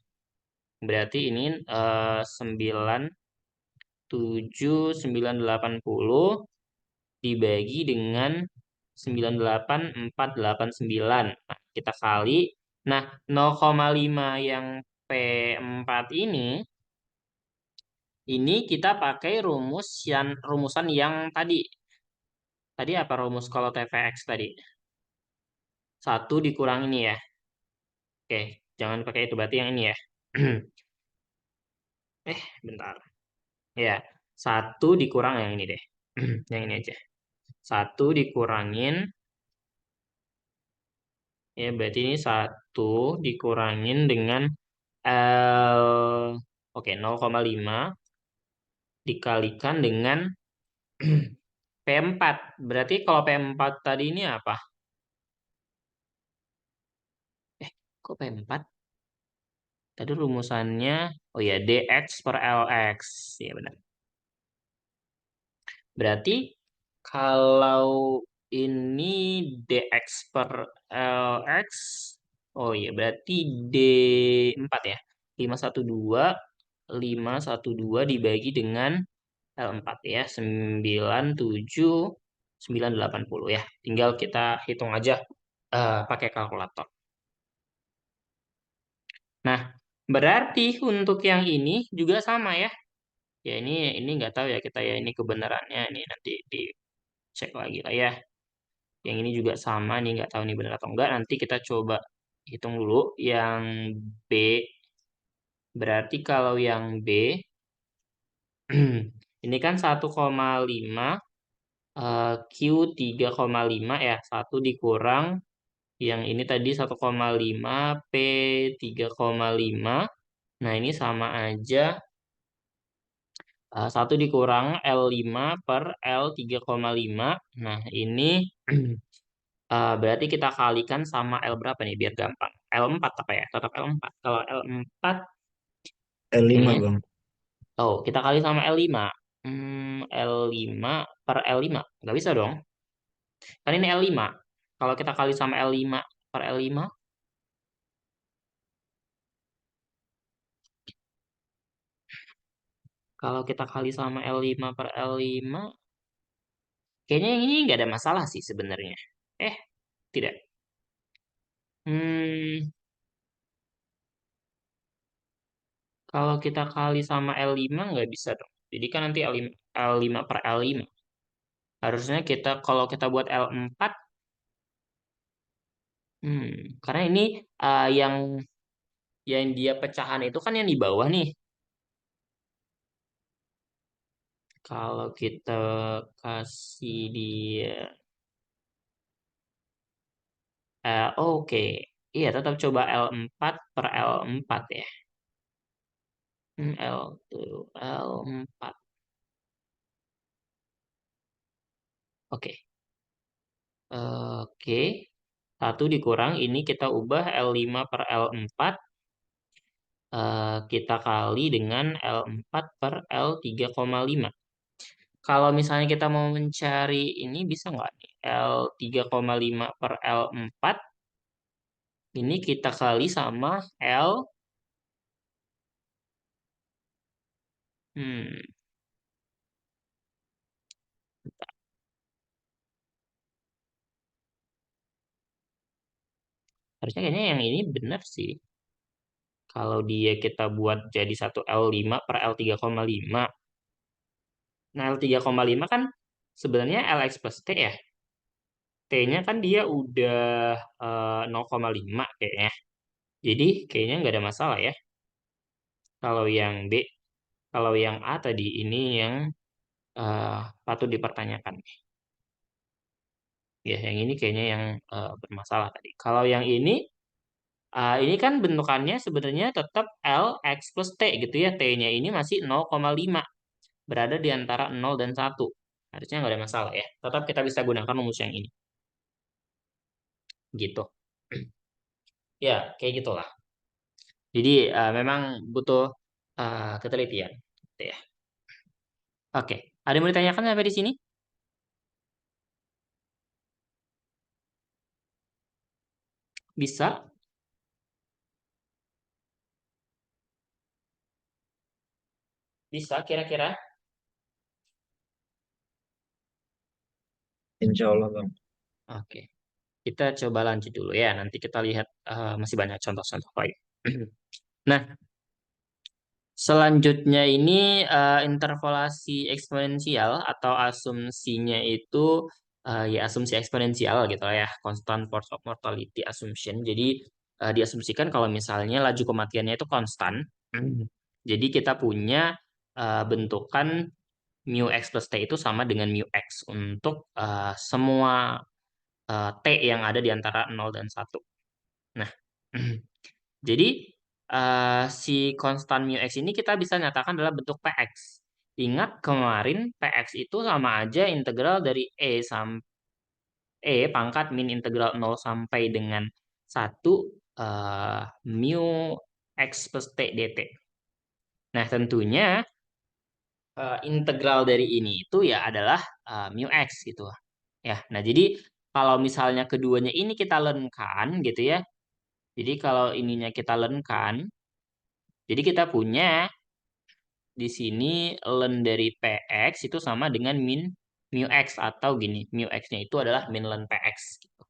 Berarti ini 9, 7, 9, 80 dibagi dengan 98,489. Nah, kita kali. Nah, 0,5 yang P4 ini kita pakai rumusan yang tadi. Tadi apa rumus kalau TVX tadi? 1 dikurang ini ya. Oke, jangan pakai itu. Berarti yang ini ya. Bentar. Ya, 1 dikurang yang ini deh. Yang ini aja. 1 dikurangin. Ya, berarti ini 1 dikurangin dengan L, oke, 0,5 dikalikan dengan P4. Berarti kalau P4 tadi ini apa? Kok P4? Tadi rumusannya, oh ya, dx per lx. Ya benar. Berarti kalau ini dx per lx, oh iya, berarti D4 ya. 512, 512 dibagi dengan L4 ya, 97, 980 ya. Tinggal kita hitung aja pakai kalkulator. Nah, berarti untuk yang ini juga sama ya. Ya ini nggak tahu ya kita ya ini kebenarannya ini nanti dicek lagi lah ya. Yang ini juga sama nih nggak tahu nih benar atau enggak. Nanti kita coba hitung dulu yang B. Berarti kalau yang B ini kan 1,5 Q 3,5 ya. 1 dikurang yang ini tadi 1,5 P 3,5. Nah, ini sama aja 1 dikurang L5 per L3,5. Nah, ini berarti kita kalikan sama L berapa nih biar gampang. L4 apa ya? Tetap L4. Kalau L4 L5 kayaknya, Bang. oh kita kali sama L5. L5 per L5. Nggak bisa dong. Kan ini L5. Kalau kita kali sama L5 per L5, kalau kita kali sama L5 per L5, kayaknya yang ini nggak ada masalah sih sebenarnya. Eh, tidak. Hmm, Kalau kita kali sama L5 nggak bisa dong. Jadi kan nanti L5 per L5. Harusnya kalau kita buat L4, karena ini yang dia pecahan itu kan yang di bawah nih. Kalau kita kasih dia, oke. Iya, tetap coba L4 per L4 ya. L2, L4. Oke. Oke. 1 dikurang, ini kita ubah L5 per L4. Kita kali dengan L4 per L3,5. Kalau misalnya kita mau mencari ini bisa nggak nih? L3,5 per L4. Ini kita kali sama L. Hmm, Harusnya kayaknya yang ini benar sih. Kalau dia kita buat jadi satu L5 per L3,5. Nah, L3,5 kan sebenarnya LX plus T ya. T-nya kan dia udah 0,5 kayaknya. Jadi kayaknya nggak ada masalah ya. Kalau yang B, kalau yang A tadi ini yang eh, patut dipertanyakan. Ya, yang ini kayaknya yang bermasalah tadi. Kalau yang ini kan bentukannya sebenarnya tetap L, X plus T gitu ya. T-nya ini masih 0,5. Berada di antara 0 dan 1. Harusnya nggak ada masalah ya. Tetap kita bisa gunakan rumus yang ini. Gitu. Ya, kayak gitulah. Jadi memang butuh ketelitian. Gitu ya. Oke. Ada yang mau ditanyakan sampai di sini? Bisa? Bisa kira-kira? Insya Allah Bang. Oke. Kita coba lanjut dulu ya. Nanti kita lihat masih banyak contoh-contoh lagi. Nah, selanjutnya ini interpolasi eksponensial atau asumsinya itu ya asumsi eksponensial gitu lah ya, constant force of mortality assumption. Jadi diasumsikan kalau misalnya laju kematiannya itu konstan. Jadi kita punya bentukan mu x plus t itu sama dengan mu x untuk semua t yang ada di antara 0 dan 1. Nah, jadi si konstan mu x ini kita bisa nyatakan dalam bentuk px. Ingat kemarin px itu sama aja integral dari sampai pangkat min integral 0 sampai dengan 1 mu x plus t dt. Nah, tentunya integral dari ini itu ya adalah mu x gitu. Ya, nah jadi kalau misalnya keduanya ini kita lenkan gitu ya. Jadi kalau ininya kita lenkan, jadi kita punya di sini ln dari px itu sama dengan min mu x atau gini, mu x-nya itu adalah min ln px gitu.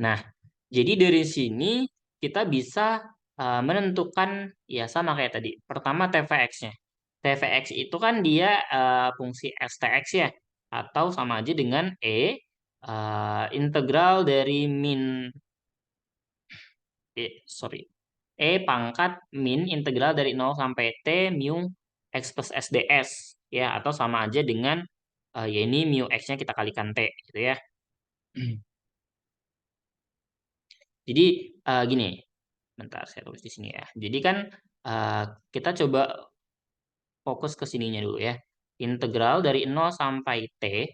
Nah, jadi dari sini kita bisa menentukan ya sama kayak tadi. Pertama tvx-nya. Tvx itu kan dia fungsi stx ya atau sama aja dengan integral dari sorry. Pangkat min integral dari 0 sampai T mu X plus SDS. Ya, atau sama aja dengan ya ini mu X-nya kita kalikan T gitu ya. Jadi gini, bentar saya tulis di sini ya. Jadi kan eh, kita coba fokus ke sininya dulu ya. Integral dari 0 sampai T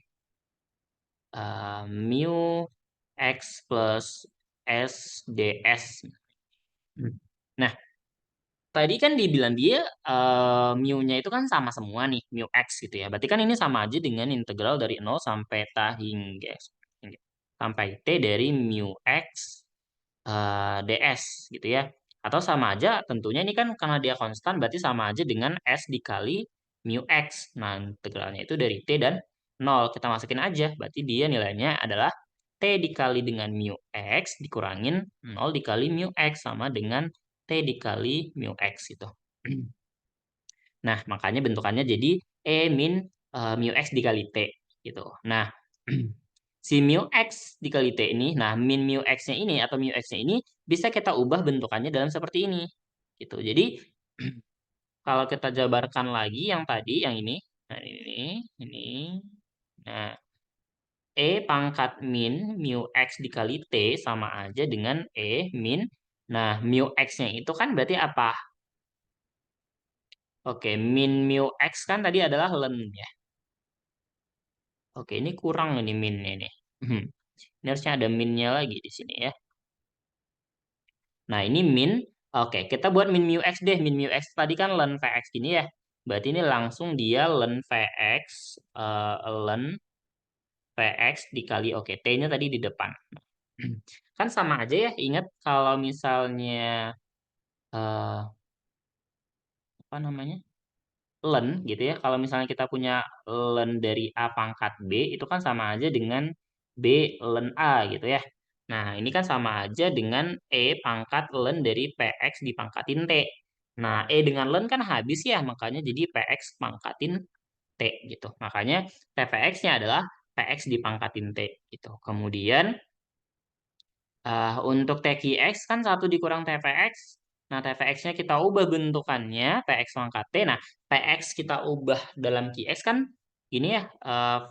mu X plus SDS. Nah, tadi kan dibilang dia mu-nya itu kan sama semua nih, mu x gitu ya. Berarti kan ini sama aja dengan integral dari 0 sampai sampai t dari mu x ds gitu ya. Atau sama aja tentunya ini kan karena dia konstan berarti sama aja dengan s dikali mu x. Nah, integralnya itu dari t dan 0 kita masukin aja. Berarti dia nilainya adalah t dikali dengan mu x dikurangin 0 dikali mu x sama dengan T dikali mu X itu. Nah, makanya bentukannya jadi min mu X dikali T gitu. Nah, si mu X dikali T ini, nah min mu X-nya ini atau mu X-nya ini bisa kita ubah bentukannya dalam seperti ini. Gitu. Jadi, kalau kita jabarkan lagi yang tadi, yang ini, nah ini. Nah, pangkat min mu X dikali T sama aja dengan min. Nah, mu X-nya itu kan berarti apa? Oke, min mu X kan tadi adalah ln ya. Oke, ini kurang ini minnya nih. Ini harusnya ada minnya lagi di sini ya. Nah, ini min. Oke, kita buat min mu X deh. Min mu X tadi kan ln Vx gini ya. Berarti ini langsung dia ln Vx, ln Vx dikali, oke, T-nya tadi di depan. Kan sama aja ya, ingat kalau misalnya, apa namanya? Ln gitu ya. Kalau misalnya kita punya ln dari A pangkat B itu kan sama aja dengan B ln A gitu ya. Nah, ini kan sama aja dengan pangkat ln dari PX dipangkatin T. Nah, dengan len kan habis ya, makanya jadi PX pangkatin T gitu. Makanya TVX-nya adalah PX dipangkatin T gitu. Kemudian untuk TQX kan 1 dikurang TVX. Nah, TVX-nya kita ubah bentukannya, PX pangkat T. Nah, PX kita ubah dalam QX kan ini ya,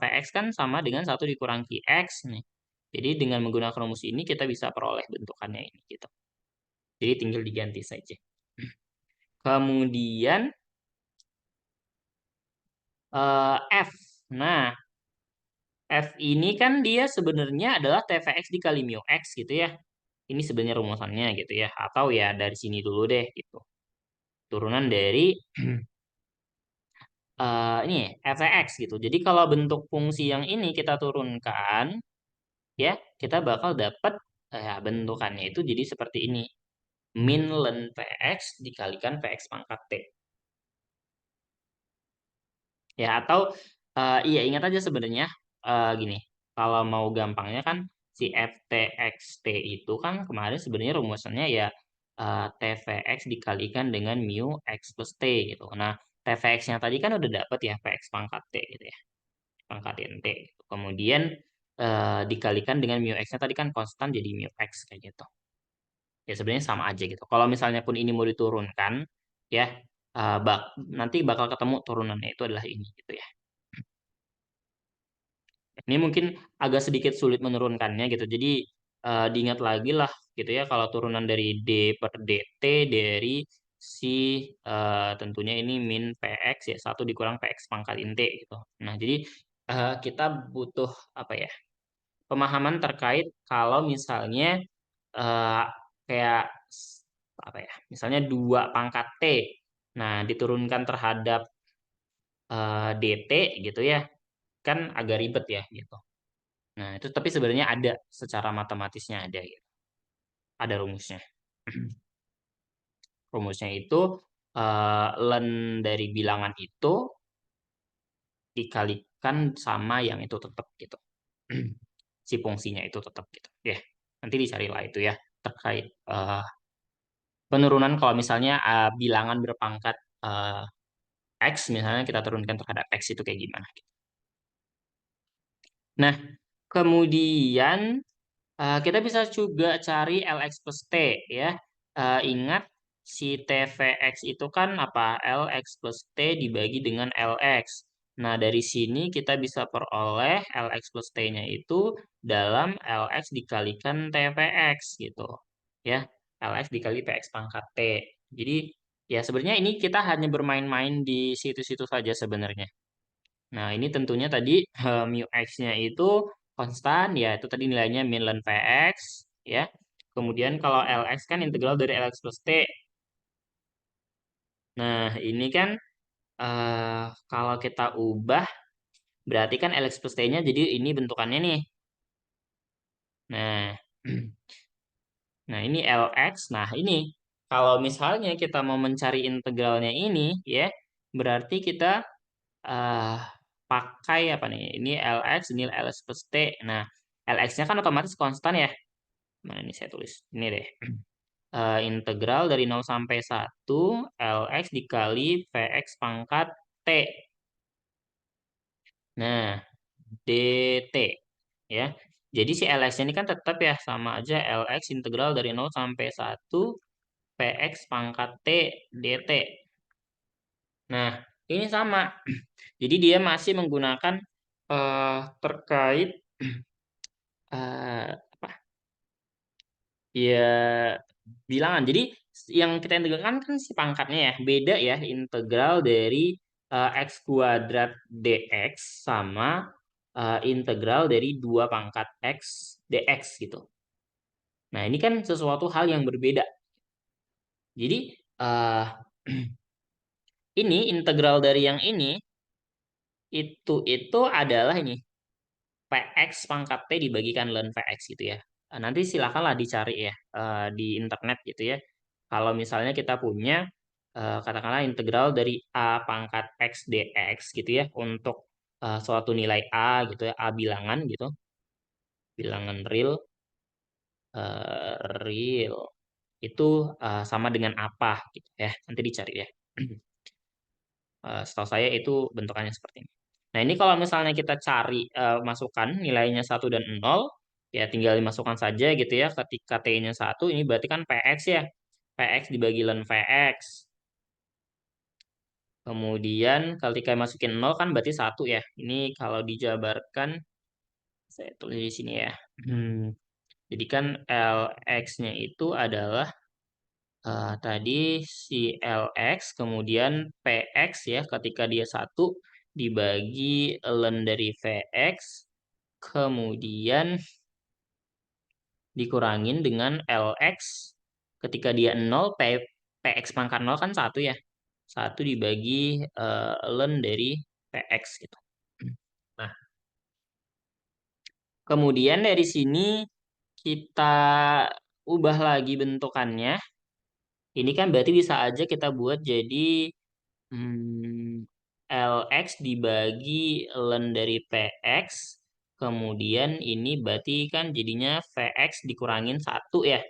PX kan sama dengan 1 dikurang QX nih. Jadi dengan menggunakan rumus ini kita bisa peroleh bentukannya ini gitu. Jadi tinggal diganti saja. Kemudian F. Nah, F ini kan dia sebenarnya adalah TVX dikali mu X gitu ya. Ini sebenarnya rumusannya gitu ya. Atau ya dari sini dulu deh gitu. Turunan dari ini fx gitu. Jadi kalau bentuk fungsi yang ini kita turunkan, ya kita bakal dapat bentukannya itu jadi seperti ini. Min len px dikalikan px pangkat t. Ya atau iya ingat aja sebenarnya gini. Kalau mau gampangnya kan si ftxt itu kan kemarin sebenarnya rumusannya ya tvx dikalikan dengan mu x plus t gitu. Nah, tvx-nya tadi kan udah dapet ya px pangkat t gitu ya. Pangkat T. Kemudian dikalikan dengan mu x-nya tadi kan konstan jadi mu x kayak gitu. Ya sebenarnya sama aja gitu. Kalau misalnya pun ini mau diturunkan, ya nanti bakal ketemu turunannya itu adalah ini gitu ya. Ini mungkin agak sedikit sulit menurunkannya gitu. Jadi diingat lagi lah gitu ya kalau turunan dari D per DT dari si tentunya ini min PX ya 1 dikurang PX pangkat T gitu. Nah, jadi kita butuh apa ya? Pemahaman terkait kalau misalnya eh, kayak apa ya? Misalnya 2 pangkat T. Nah, diturunkan terhadap DT gitu ya. Kan agak ribet ya gitu. Nah, itu tapi sebenarnya ada secara matematisnya ada gitu. Ada rumusnya. Rumusnya itu len dari bilangan itu dikalikan sama yang itu tetap gitu. Si fungsinya itu tetap gitu. Ya, nanti dicarilah itu ya terkait penurunan kalau misalnya bilangan berpangkat X misalnya kita turunkan terhadap X itu kayak gimana. Nah, kemudian kita bisa juga cari LX plus T ya. Ingat si TVX itu kan apa? LX plus T dibagi dengan LX. Nah, dari sini kita bisa peroleh LX plus T-nya itu dalam LX dikalikan TVX gitu. Ya, LX dikali PX pangkat T. Jadi, ya sebenarnya ini kita hanya bermain-main di situ-situ saja sebenarnya. Nah, ini tentunya tadi mu x-nya itu konstan, ya itu tadi nilainya min ln Px, ya. Kemudian kalau Lx kan integral dari Lx plus T. Nah, ini kan eh, kalau kita ubah, berarti kan Lx plus T-nya jadi ini bentukannya nih. Nah, nah ini Lx, nah ini kalau misalnya kita mau mencari integralnya ini, ya, berarti kita eh pakai apa nih? Ini LX, ini LX plus T. Nah, LX-nya kan otomatis konstan ya. Mana ini saya tulis? Ini deh. Integral dari 0 sampai 1 LX dikali PX pangkat T. Nah, DT. Ya. Jadi si LX-nya ini kan tetap ya sama aja LX integral dari 0 sampai 1 PX pangkat T DT. Nah, ini sama. Jadi dia masih menggunakan terkait apa ya bilangan. Jadi yang kita integralkan kan si pangkatnya ya. Beda ya integral dari x kuadrat dx sama integral dari 2 pangkat x dx gitu. Nah, ini kan sesuatu hal yang berbeda. Jadi ini integral dari yang ini itu adalah ini PX pangkat T dibagikan ln PX gitu ya. Nanti silakanlah dicari ya di internet gitu ya. Kalau misalnya kita punya katakanlah integral dari A pangkat X dx gitu ya untuk suatu nilai A gitu ya, A bilangan gitu. Bilangan real. Real. itu sama dengan apa gitu ya. Nanti dicari ya. Setahu saya itu bentukannya seperti ini. Nah, ini kalau misalnya kita cari masukkan nilainya 1 dan 0, ya tinggal dimasukkan saja gitu ya. Ketika T-nya 1, ini berarti kan PX ya. PX dibagi ln VX. Kemudian ketika masukin 0 kan berarti 1 ya. Ini kalau dijabarkan, saya tulis di sini ya. Jadi kan LX-nya itu adalah tadi si LX, kemudian PX ya, ketika dia 1 dibagi ln dari VX, kemudian dikurangin dengan LX, ketika dia 0, PX pangkat 0 kan 1 ya. 1 dibagi ln dari PX gitu. Nah, kemudian dari sini kita ubah lagi bentukannya. Ini kan berarti bisa aja kita buat jadi LX dibagi ln dari PX. Kemudian ini berarti kan jadinya VX dikurangin 1 ya.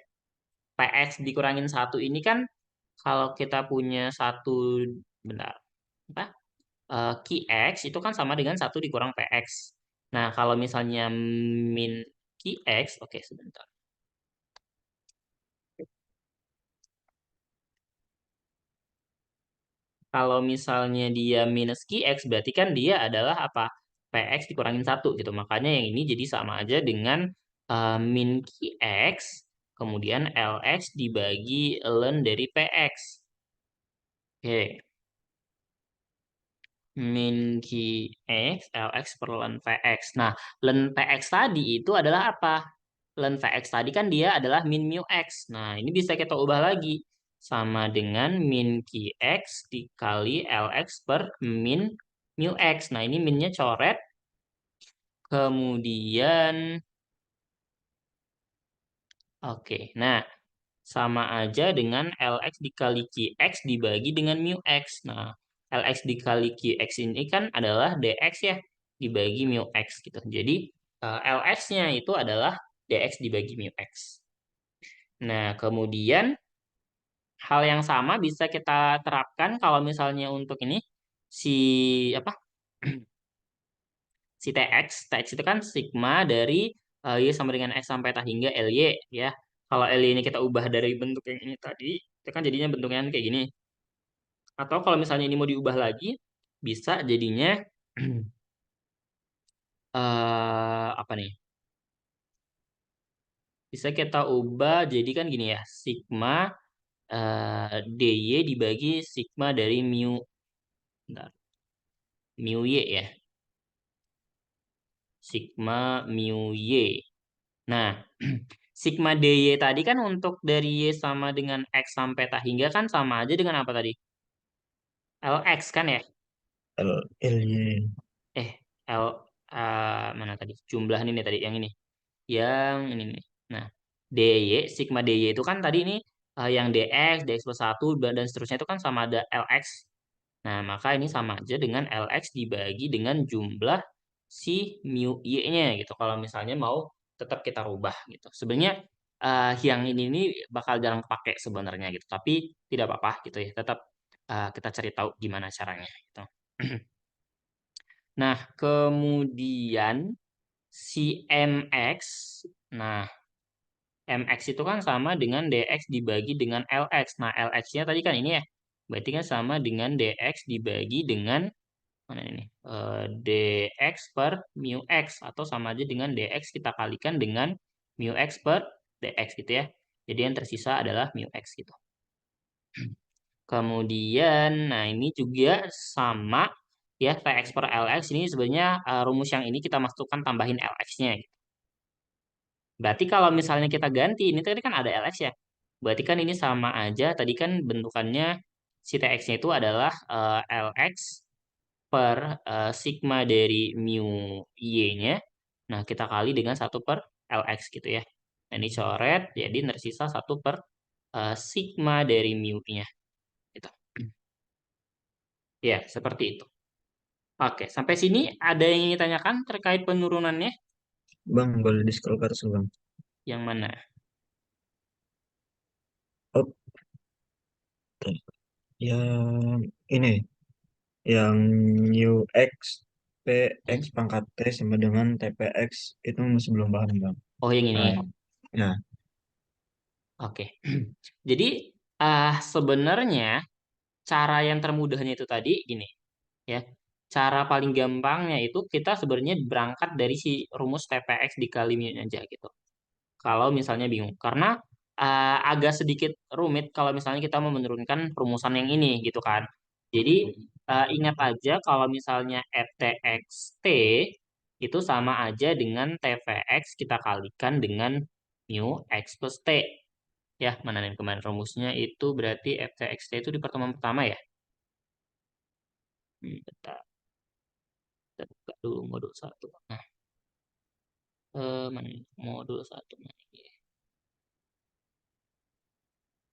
PX dikurangin 1 ini kan kalau kita punya satu, bentar, apa? QX itu kan sama dengan 1 dikurang PX. Nah, kalau misalnya min QX, oke sebentar. Kalau misalnya dia minus QX, berarti kan dia adalah apa? PX dikurangin 1 gitu. Makanya yang ini jadi sama aja dengan min QX, kemudian LX dibagi ln dari PX. Oke. Min QX, LX per ln VX. Nah, ln PX tadi itu adalah apa? Ln VX tadi kan dia adalah min mu X. Nah, ini bisa kita ubah lagi. Sama dengan min QX dikali LX per min mu X. Nah, ini minnya coret. Kemudian, oke. Nah, sama aja dengan LX dikali QX dibagi dengan mu X. Nah, LX dikali QX ini kan adalah DX ya, dibagi mu X gitu. Jadi, LX-nya itu adalah DX dibagi mu X. Nah, kemudian hal yang sama bisa kita terapkan kalau misalnya untuk ini si apa? Si TX. TX itu kan sigma dari Y sama dengan X sampai tak hingga LY ya. Kalau LY ini kita ubah dari bentuk yang ini tadi, itu kan jadinya bentuknya kayak gini. Atau kalau misalnya ini mau diubah lagi, bisa jadinya apa nih? Bisa kita ubah jadi kan gini ya, sigma DY dibagi sigma dari mu, bentar, mu Y ya. Sigma mu Y. Nah, sigma DY tadi kan untuk dari Y sama dengan X sampai tak hingga kan sama aja dengan apa tadi? LX kan ya? LY. Eh, L mana tadi? Jumlah ini nih tadi, yang ini. Yang ini nih. Nah, DY, sigma DY itu kan tadi ini yang DX plus 1 dan seterusnya itu kan sama ada LX. Nah, maka ini sama aja dengan LX dibagi dengan jumlah si mu Y-nya gitu. Kalau misalnya mau tetap kita rubah gitu. Sebenarnya yang ini bakal jarang pakai sebenarnya gitu. Tapi tidak apa-apa gitu ya. Tetap kita cari tahu gimana caranya gitu. Nah, kemudian si MX. Nah, MX itu kan sama dengan DX dibagi dengan LX. Nah, LX-nya tadi kan ini ya. Berarti kan sama dengan DX dibagi dengan mana ini? DX per mu X. Atau sama aja dengan DX kita kalikan dengan mu X per DX gitu ya. Jadi yang tersisa adalah mu X gitu. Kemudian, nah ini juga sama ya, TX per LX ini sebenarnya rumus yang ini kita masukkan tambahin LX-nya. Berarti kalau misalnya kita ganti, ini tadi kan ada LX ya. Berarti kan ini sama aja, tadi kan bentukannya si TX-nya itu adalah LX per sigma dari mu Y-nya. Nah, kita kali dengan 1/LX gitu ya. Nah, ini coret, jadi tersisa 1 per sigma dari mu-nya. Gitu. Ya, seperti itu. Oke, sampai sini ada yang ingin ditanyakan terkait penurunannya? Bang, boleh di scroll ke atas, Bang. Yang mana? Oh, yang ini, yang new X PX Hmm? pangkat T sama dengan TPX itu masih belum paham bang. Oh, yang Nah, ini. ya Oke. Jadi sebenarnya cara yang termudahnya itu tadi gini ya. Cara paling gampangnya itu kita sebenarnya berangkat dari si rumus TPX dikali mu aja gitu. Kalau misalnya bingung. Karena agak sedikit rumit kalau misalnya kita mau menurunkan rumusan yang ini gitu kan. Jadi ingat aja kalau misalnya FTXT itu sama aja dengan TVX kita kalikan dengan mu X plus T. Ya, mana nih kemarin rumusnya itu berarti FTXT itu di pertemuan pertama ya. Bentar, kita buka dulu modul satu. Nah, mana nih? Modul satu. Nah, iya.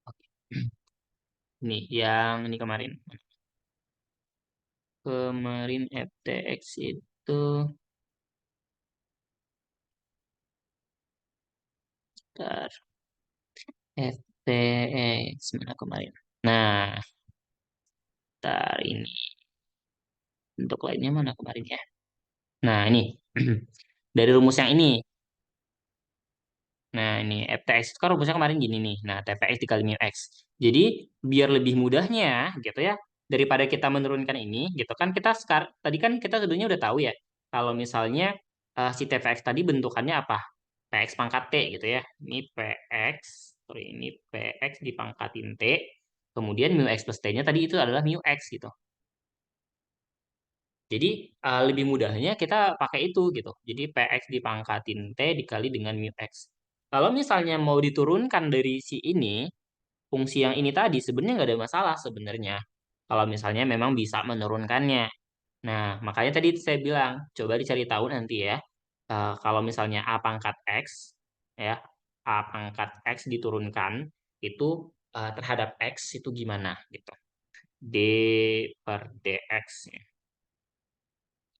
Oke. Nih, yang ini kemarin. Kemarin FTX itu bentar, FTX mana kemarin? Nah, bentar ini untuk lainnya mana kemarin ya? Nah, ini dari rumus yang ini. Nah, ini FTX itu kan rumusnya kemarin gini nih. Nah, TPX dikali mu X. Jadi, biar lebih mudahnya gitu ya, daripada kita menurunkan ini gitu kan kita sekarang tadi kan kita sebenarnya udah tahu ya kalau misalnya si TPX tadi bentukannya apa? PX pangkat T gitu ya. Ini PX, sorry ini PX dipangkatin T. Kemudian mu X plus T-nya tadi itu adalah mu X gitu. Jadi lebih mudahnya kita pakai itu gitu. Jadi PX dipangkatin T dikali dengan mu X. Kalau misalnya mau diturunkan dari si ini, fungsi yang ini tadi sebenarnya nggak ada masalah sebenarnya. Kalau misalnya memang bisa menurunkannya. Nah, makanya tadi saya bilang, coba dicari tahu nanti ya. Kalau misalnya A pangkat X, ya, A pangkat X diturunkan, itu terhadap X itu gimana gitu. D per dx. Ya,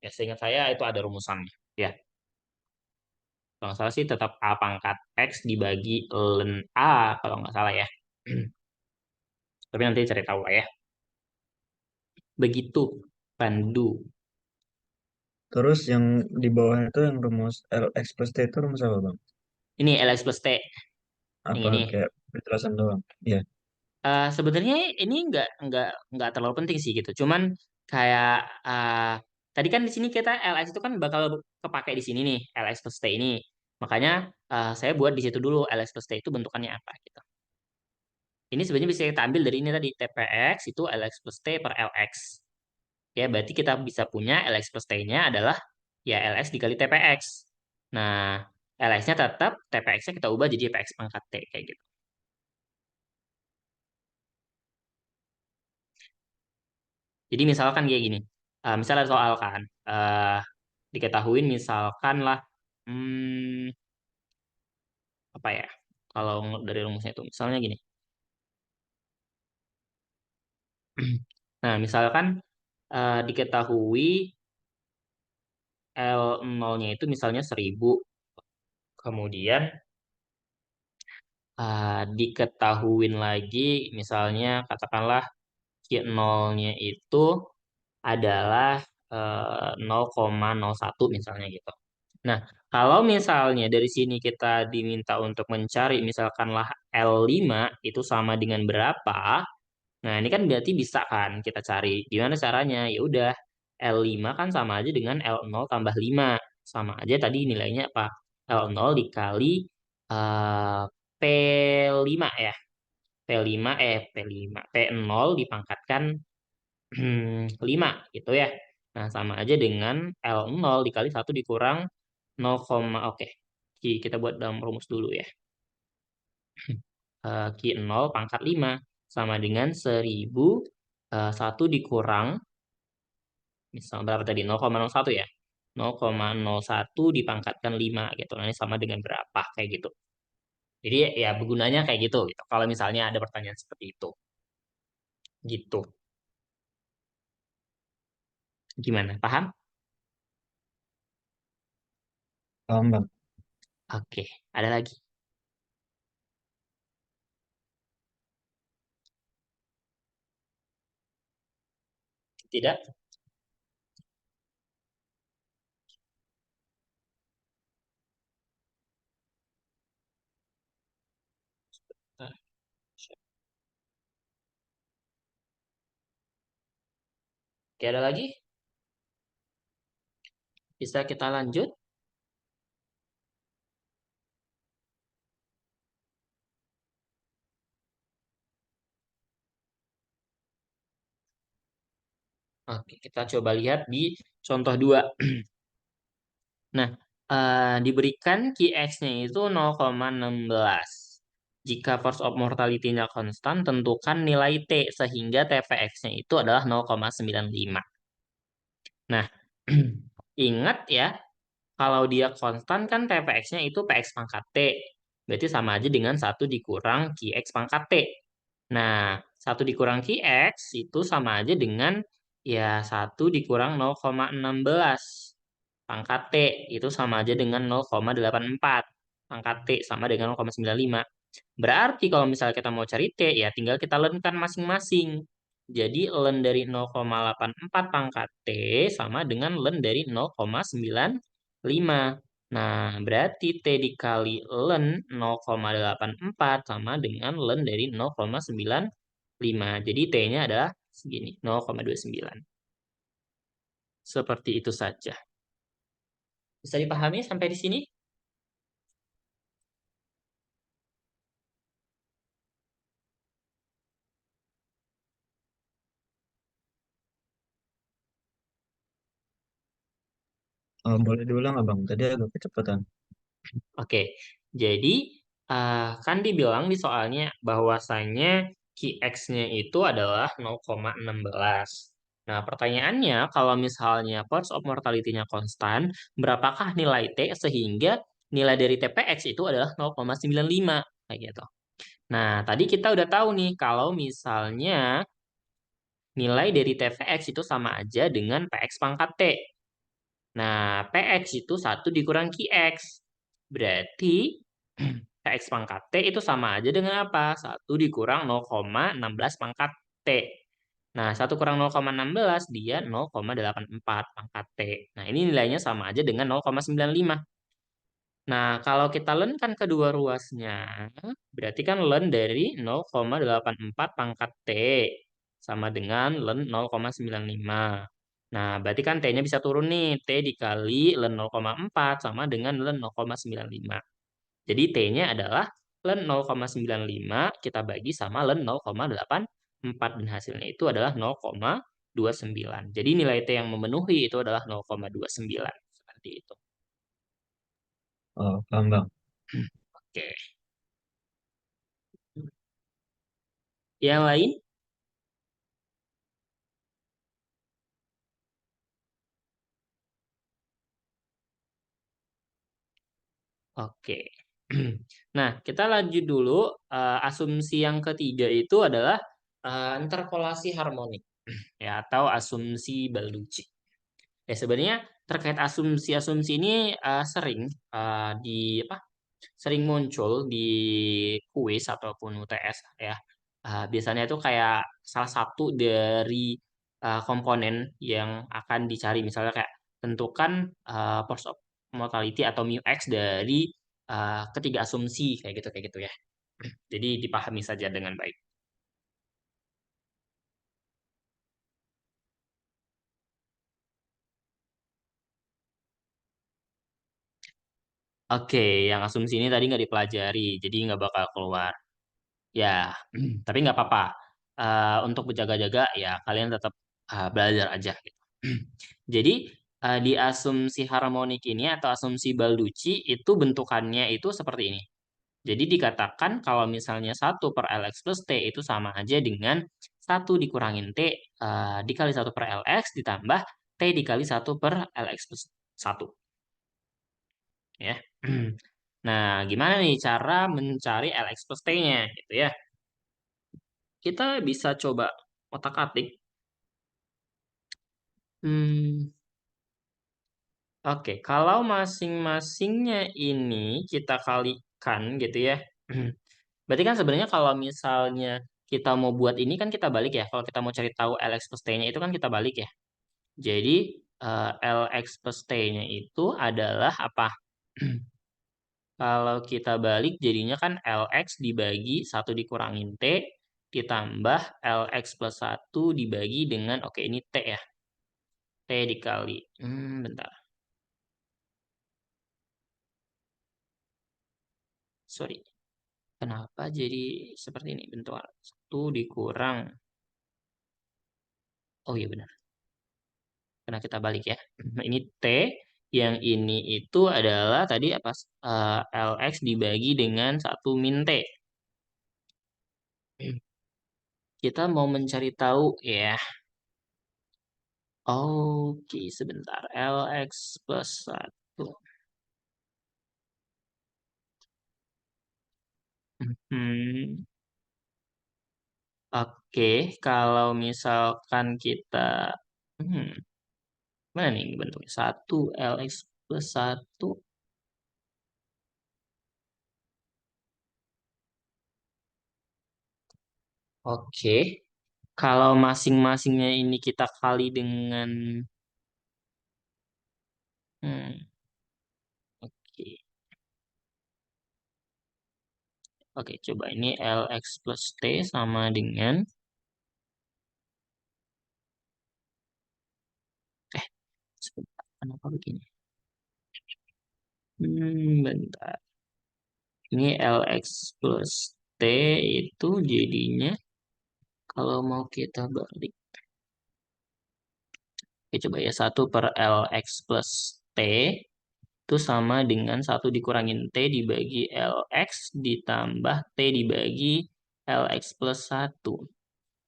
ya seingat saya itu ada rumusannya. Ya, kalau nggak salah sih tetap A pangkat X dibagi ln A kalau nggak salah ya. Tapi nanti cari tahu lah ya. Begitu, Pandu. terus yang di bawahnya itu yang rumus LX plus T itu rumus apa bang? Ini LX plus T. Yang Apa ini. kayak penjelasan doang? Iya. Sebenarnya ini nggak terlalu penting sih gitu. Cuman kayak tadi kan di sini kita LX itu kan bakal kepake di sini nih LX plus T ini. Makanya saya buat di situ dulu LX plus T itu bentukannya apa gitu. Ini sebenarnya bisa kita ambil dari ini tadi TPX itu LX plus T per LX. Ya berarti kita bisa punya LX plus T-nya adalah ya LX dikali TPX. Nah LX-nya tetap TPX-nya kita ubah jadi PX pangkat T kayak gitu. Jadi misalkan kayak gini, misalnya ada soal kan, diketahuin misalkan lah, hmm, apa ya, kalau dari rumusnya itu, misalnya gini. Nah, misalkan diketahui L0-nya itu misalnya 1000, kemudian diketahuin lagi, misalnya katakanlah Q0-nya itu adalah 0,01 misalnya gitu. Nah, kalau misalnya dari sini kita diminta untuk mencari misalkanlah L5 itu sama dengan berapa? Nah, ini kan berarti bisa kan kita cari. Gimana caranya? Ya udah, L5 kan sama aja dengan L0 tambah 5. Sama aja tadi nilainya apa? L0 dikali eh, P5 ya. P5 P5 P0 dipangkatkan 5 gitu ya. Nah, sama aja dengan L0 dikali 1 dikurang 0, oke. Kita buat dalam rumus dulu ya. Q0 pangkat 5 sama dengan 1000 1 dikurang misal berapa tadi 0,01 ya. 0,01 dipangkatkan 5 gitu. Nah, ini sama dengan berapa kayak gitu. Jadi ya bergunanya kayak gitu gitu. Kalau misalnya ada pertanyaan seperti itu. Gitu. Gimana? Paham? Paham bang. Oke. Ada lagi? Tidak? Nah, oke, ada lagi? Bisa kita lanjut? Oke, kita coba lihat di contoh 2. Nah, diberikan Qx-nya itu 0,16. Jika force of mortality-nya konstan, tentukan nilai T sehingga TVx-nya itu adalah 0,95. Nah, ingat ya, kalau dia konstan kan TVx-nya itu Px pangkat T. Berarti sama aja dengan 1 dikurang Qx pangkat T. Nah, 1 dikurang Qx itu sama aja dengan ya 1 dikurang 0,16 pangkat T. Itu sama aja dengan 0,84 pangkat T sama dengan 0,95. Berarti kalau misalnya kita mau cari T, ya tinggal kita lenkan masing-masing. Jadi len dari 0,84 pangkat T sama dengan len dari 0,95. Nah, berarti T dikali len 0,84 sama dengan len dari 0,95. Jadi T-nya adalah segini, 0,29. Seperti itu saja. Bisa dipahami sampai di sini? Boleh diulang abang, tadi agak kecepatan. Oke, jadi kan dibilang di soalnya bahwasannya Qx-nya itu adalah 0,16. Nah, pertanyaannya kalau misalnya force of mortality-nya konstan, berapakah nilai T sehingga nilai dari TPX itu adalah 0,95 kayak gitu. Nah, tadi kita udah tahu nih kalau misalnya nilai dari TVX itu sama aja dengan PX pangkat T. Nah, PX itu 1 dikurang QX. Berarti PX pangkat T itu sama aja dengan apa? 1 dikurang 0,16 pangkat T. Nah, 1 kurang 0,16 dia 0,84 pangkat T. Nah, ini nilainya sama aja dengan 0,95. Nah, kalau kita lenkan kedua ruasnya, berarti kan len dari 0,84 pangkat T sama dengan len 0,95. Nah, berarti kan T-nya bisa turun nih. T dikali len 0,4 sama dengan len 0,95. Jadi T-nya adalah len 0,95 kita bagi sama len 0,84 dan hasilnya itu adalah 0,29. Jadi nilai T yang memenuhi itu adalah 0,29. Seperti itu. Oh, paham bang. Oke. Yang lain? Oke. Nah, kita lanjut dulu. Asumsi yang ketiga itu adalah interpolasi harmonik ya atau asumsi Balducci. Ya sebenarnya terkait asumsi-asumsi ini sering di apa? Sering muncul di kuis ataupun UTS ya. Biasanya itu kayak salah satu dari komponen yang akan dicari misalnya kayak tentukan force of mortality atau mu x dari ketiga asumsi kayak gitu ya. Jadi dipahami saja dengan baik. Oke, yang asumsi ini tadi nggak dipelajari, jadi nggak bakal keluar. Ya, tapi nggak apa-apa. Untuk berjaga-jaga, ya kalian tetap belajar aja. Gitu. Jadi, di asumsi harmonik ini atau asumsi Balducci itu bentukannya itu seperti ini. Jadi dikatakan kalau misalnya 1/Lx plus T itu sama aja dengan 1 dikurangin T dikali 1/Lx ditambah T dikali 1/Lx plus 1. Ya. Nah, gimana nih cara mencari Lx plus T-nya gitu ya? Kita bisa coba otak-atik. Hmm, oke, kalau masing-masingnya ini kita kalikan gitu ya. Berarti kan sebenarnya kalau misalnya kita mau buat ini kan kita balik ya. Kalau kita mau cari tahu LX plus T-nya itu kan kita balik ya. Jadi LX plus T-nya itu adalah apa? Kalau kita balik jadinya kan LX dibagi 1 dikurangin T ditambah LX plus 1 dibagi dengan, oke ini T ya. T dikali. Bentar. Sorry. Kenapa jadi seperti ini? Bentar. 1 dikurang. Oh iya benar. Karena kita balik ya. Ini T. Yang ini itu adalah tadi apa? LX dibagi dengan 1 min T. Kita mau mencari tahu ya. Oke, sebentar. LX plus 1. Oke, kalau misalkan kita... Hmm, mana nih bentuknya? 1 LX plus 1. Oke, kalau masing-masingnya ini kita kali dengan... Oke. Oke, coba ini LX plus T sama dengan... Sebentar, kenapa begini? Bentar. Ini LX plus T itu jadinya kalau mau kita balik. Oke, coba ya. 1 per LX plus T itu sama dengan 1 dikurangin T dibagi LX ditambah T dibagi LX plus 1.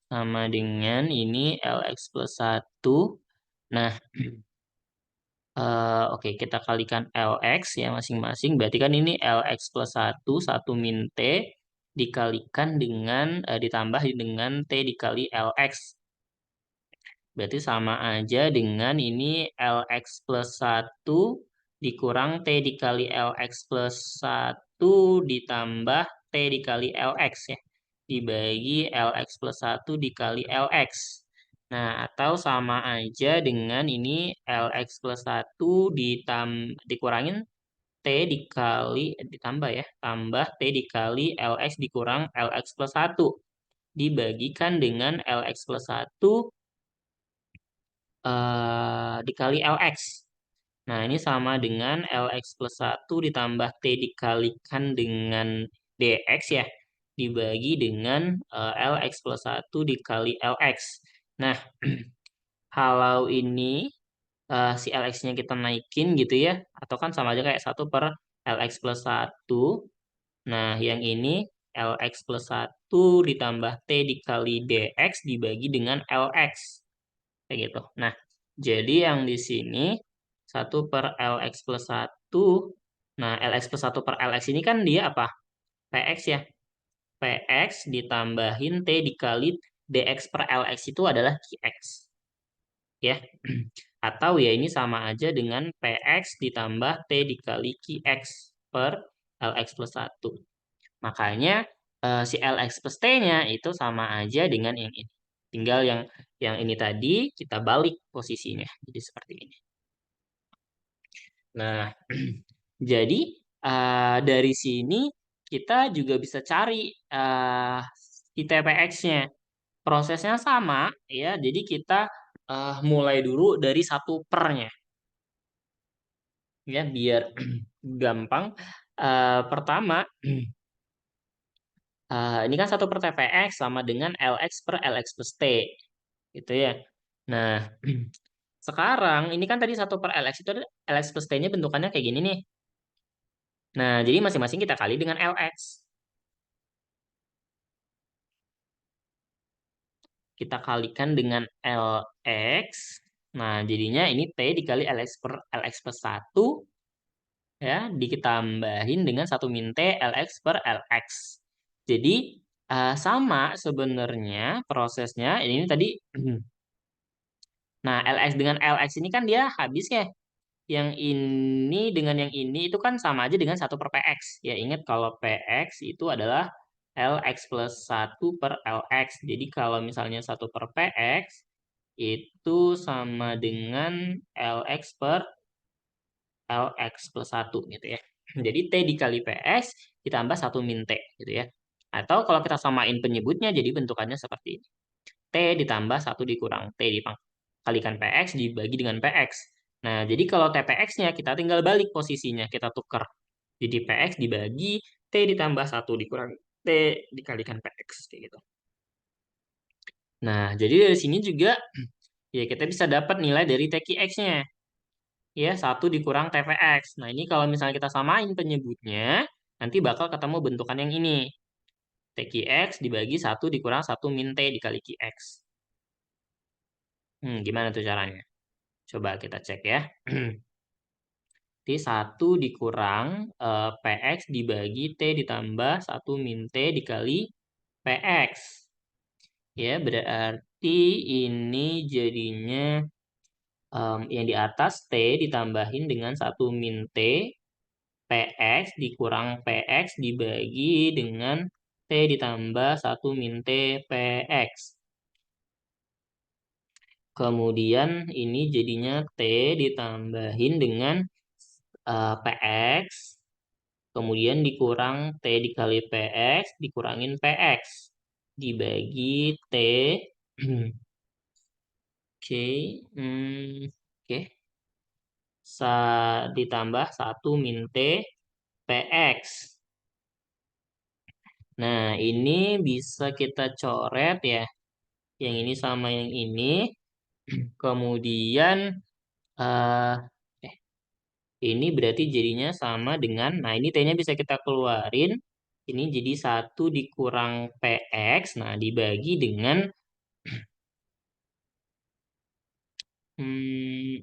Sama dengan ini LX plus 1. Nah, oke, kita kalikan LX ya masing-masing. Berarti kan ini LX plus 1, 1 min T dikalikan dengan, ditambah dengan T dikali LX. Berarti sama aja dengan ini LX plus 1 dikurang T dikali LX plus 1 ditambah T dikali LX ya. Dibagi LX plus 1 dikali LX. Nah, atau sama aja dengan ini LX plus 1 dikurangin T dikali, ditambah ya. Tambah T dikali LX dikurang LX plus 1. Dibagikan dengan LX plus 1 dikali LX. Nah, ini sama dengan LX plus 1 ditambah T dikalikan dengan DX ya. Dibagi dengan LX plus 1 dikali LX. Nah, kalau ini si LX-nya kita naikin gitu ya. Atau kan sama aja kayak 1 per LX plus 1. Nah, yang ini LX plus 1 ditambah T dikali DX dibagi dengan LX. Kayak gitu. Nah, jadi yang di sini 1 per LX plus 1. Nah, LX plus 1 per LX ini kan dia apa? PX ya. PX ditambahin T dikali DX per LX itu adalah QX. Ya. Atau ya ini sama aja dengan PX ditambah T dikali QX per LX plus 1. Makanya si LX plus T-nya itu sama aja dengan yang ini. Tinggal yang ini tadi kita balik posisinya. Jadi seperti ini. Nah, jadi dari sini kita juga bisa cari ITPX-nya. Prosesnya sama, ya. Jadi kita mulai dulu dari 1 per-nya. Ya, biar gampang. Pertama, ini kan 1 per TPX sama dengan LX per LX plus T. Gitu ya. Nah, sekarang ini kan tadi 1 per LX itu LX plus T-nya bentukannya kayak gini nih. Nah, jadi masing-masing kita kali dengan LX. Kita kalikan dengan LX. Nah, jadinya ini T dikali LX per LX plus 1. Ya, ditambahin dengan 1 min T LX per LX. Jadi, sama sebenarnya prosesnya. Ini tadi. Nah, LX dengan LX ini kan dia habis ya. Yang ini dengan yang ini itu kan sama aja dengan 1 per PX. Ya, ingat kalau PX itu adalah Lx plus 1 per Lx. Jadi kalau misalnya 1 per Px, itu sama dengan Lx per Lx plus 1 gitu ya. Jadi T dikali Ps ditambah 1 min T gitu ya. Atau kalau kita samain penyebutnya jadi bentukannya seperti ini. T ditambah 1 dikurang T dikalikan Px dibagi dengan Px. Nah, jadi kalau TPX-nya kita tinggal balik posisinya, kita tukar. Jadi Px dibagi T ditambah 1 dikurang T dikalikan Px kayak gitu. Nah, jadi dari sini juga ya kita bisa dapat nilai dari TQX-nya. Ya, 1 dikurang TPX. Nah, ini kalau misalnya kita samain penyebutnya, nanti bakal ketemu bentukan yang ini. TQX dibagi 1 dikurang 1 min T dikali QX. Gimana tuh caranya? Coba kita cek ya. T 1 dikurang PX dibagi T ditambah 1 min T dikali PX. Ya, berarti ini jadinya yang di atas T ditambahin dengan 1 min T, PX dikurang PX dibagi dengan T ditambah 1 min T PX. Kemudian ini jadinya T ditambahin dengan PX, kemudian dikurang T dikali PX, dikurangin PX. Dibagi T. Oke. Oke. Ditambah 1 min T PX. Nah, ini bisa kita coret ya. Yang ini sama yang ini. Kemudian eh ini berarti jadinya sama dengan, nah ini T-nya bisa kita keluarin. Ini jadi 1 dikurang PX, nah dibagi dengan,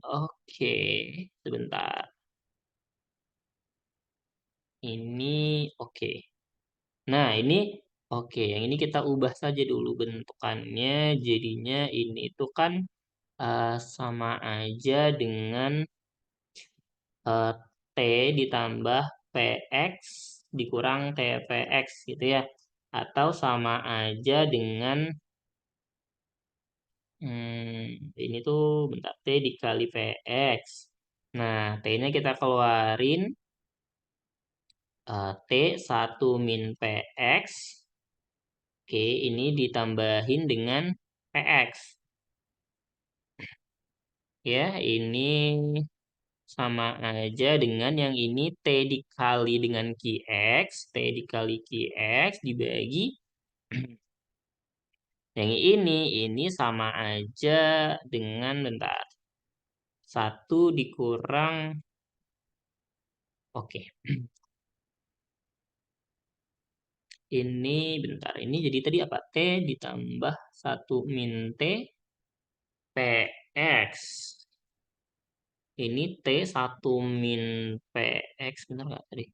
oke, sebentar. Ini, oke. Nah, ini, oke, yang ini kita ubah saja dulu bentukannya. Jadinya ini tuh kan sama aja dengan T ditambah PX dikurang TPX gitu ya. Atau sama aja dengan ini tuh bentar T dikali PX. Nah, T-nya kita keluarin T 1 min PX. Oke, ini ditambahin dengan PX. Ya, ini sama aja dengan yang ini T dikali dengan QX. T dikali QX dibagi yang ini sama aja dengan, bentar, 1 dikurang, oke. Ini, bentar, ini jadi tadi apa? T ditambah 1 min T PX. Ini T 1 min PX, benar nggak tadi?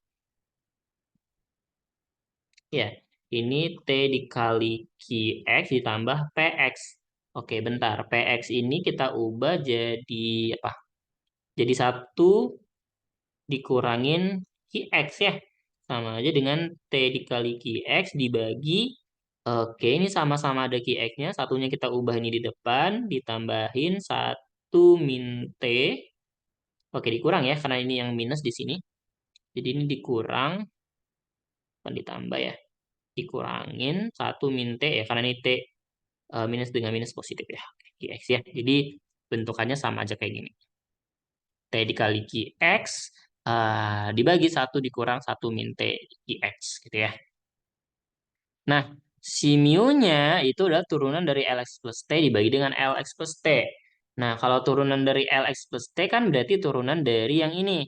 Ya, ini T dikali QX ditambah PX. Oke, bentar. PX ini kita ubah jadi apa? Jadi 1 dikurangin QX ya. Sama aja dengan T dikali QX dibagi. Oke, ini sama-sama ada QX-nya. Satunya kita ubah ini di depan. Ditambahin 1 min T. Oke, dikurang ya. Karena ini yang minus di sini. Jadi ini dikurang. Bukan ditambah ya. Dikurangin 1 min T ya. Karena ini T minus dengan minus positif ya. QX ya. Jadi bentukannya sama aja kayak gini. T dikali QX dibagi 1 dikurang 1 min T QX gitu ya. Nah, si mu-nya itu adalah turunan dari Lx plus T dibagi dengan Lx plus T. Nah, kalau turunan dari Lx plus T kan berarti turunan dari yang ini.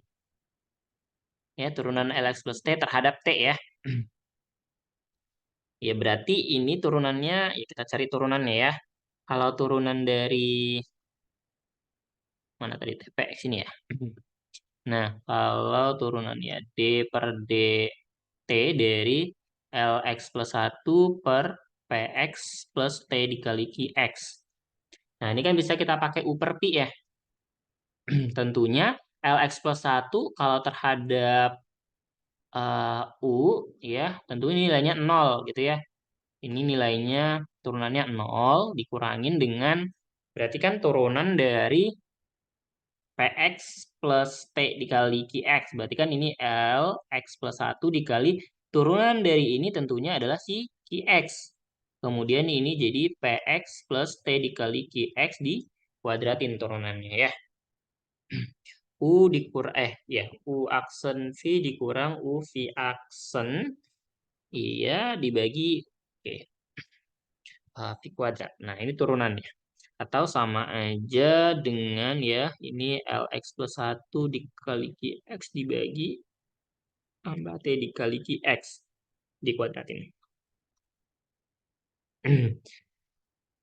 Ya, turunan Lx plus T terhadap T ya. Ya, berarti ini turunannya, ya kita cari turunannya ya. Kalau turunan dari, mana tadi, TPX ini ya. Nah, kalau turunannya D per DT dari Lx plus 1 per Px plus T dikali Qx. Nah, ini kan bisa kita pakai U per Pi ya. Tentunya Lx plus 1 kalau terhadap U ya, tentu ini nilainya 0 gitu ya. Ini nilainya turunannya 0 dikurangin dengan berarti kan turunan dari Px plus T dikali Qx. Berarti kan ini L X plus 1 dikali turunan dari ini tentunya adalah si Qx. Kemudian ini jadi Px plus T dikali Qx di kuadratin turunannya ya. U dikurang ya U aksen V dikurang U V aksen iya dibagi oke V kuadrat. Nah, ini turunannya. Atau sama aja dengan ya ini Lx plus 1 dikali Qx dibagi tambah T dikali Qx dikuadratin.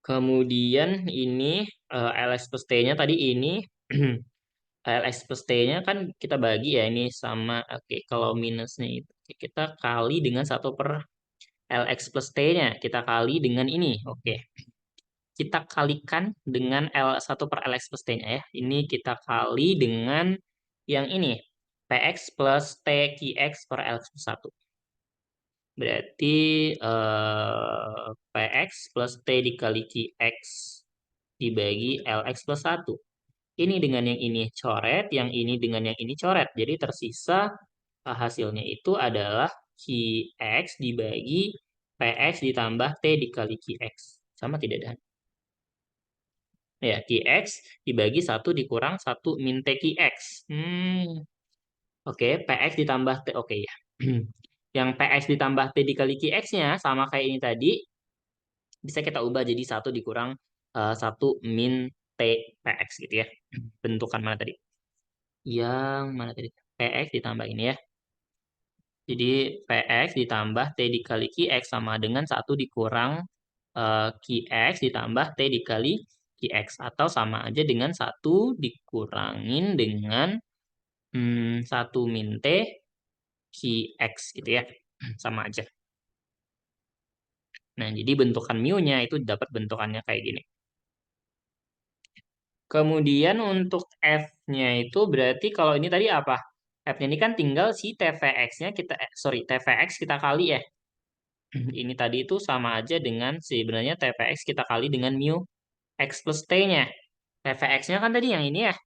Kemudian ini Lx plus T-nya tadi ini Lx plus T-nya kan kita bagi ya ini sama oke kalau minusnya itu kita kali dengan 1/Lx plus T-nya kita kali dengan ini oke kita kalikan dengan L1/Lx plus T-nya ya ini kita kali dengan yang ini Px plus T Qx per Lx plus 1 berarti Px plus T dikali Qx dibagi Lx plus 1 ini dengan yang ini coret, yang ini dengan yang ini coret. Jadi tersisa hasilnya itu adalah Qx dibagi Px ditambah T dikali Qx. Sama tidak, Dan? Ya, Qx dibagi 1 dikurang 1 min T Qx. Oke, Px ditambah T. Oke, ya. Yang Px ditambah T dikali Qx-nya sama kayak ini tadi, bisa kita ubah jadi 1 dikurang 1 min T Px gitu ya. Bentukan mana tadi? Yang mana tadi? Px ditambah ini ya. Jadi Px ditambah T dikali Qx sama dengan 1 dikurang Qx ditambah T dikali Qx. Atau sama aja dengan 1 dikurangin dengan 1 min T Qx gitu ya. Sama aja. Nah, jadi bentukan mu-nya itu dapat bentukannya kayak gini. Kemudian untuk F-nya itu berarti kalau ini tadi apa? F-nya ini kan tinggal si TVX-nya kita, TVX kita kali ya. Ini tadi itu sama aja dengan sebenarnya TVX kita kali dengan mu X plus T-nya. TVX-nya kan tadi yang ini ya.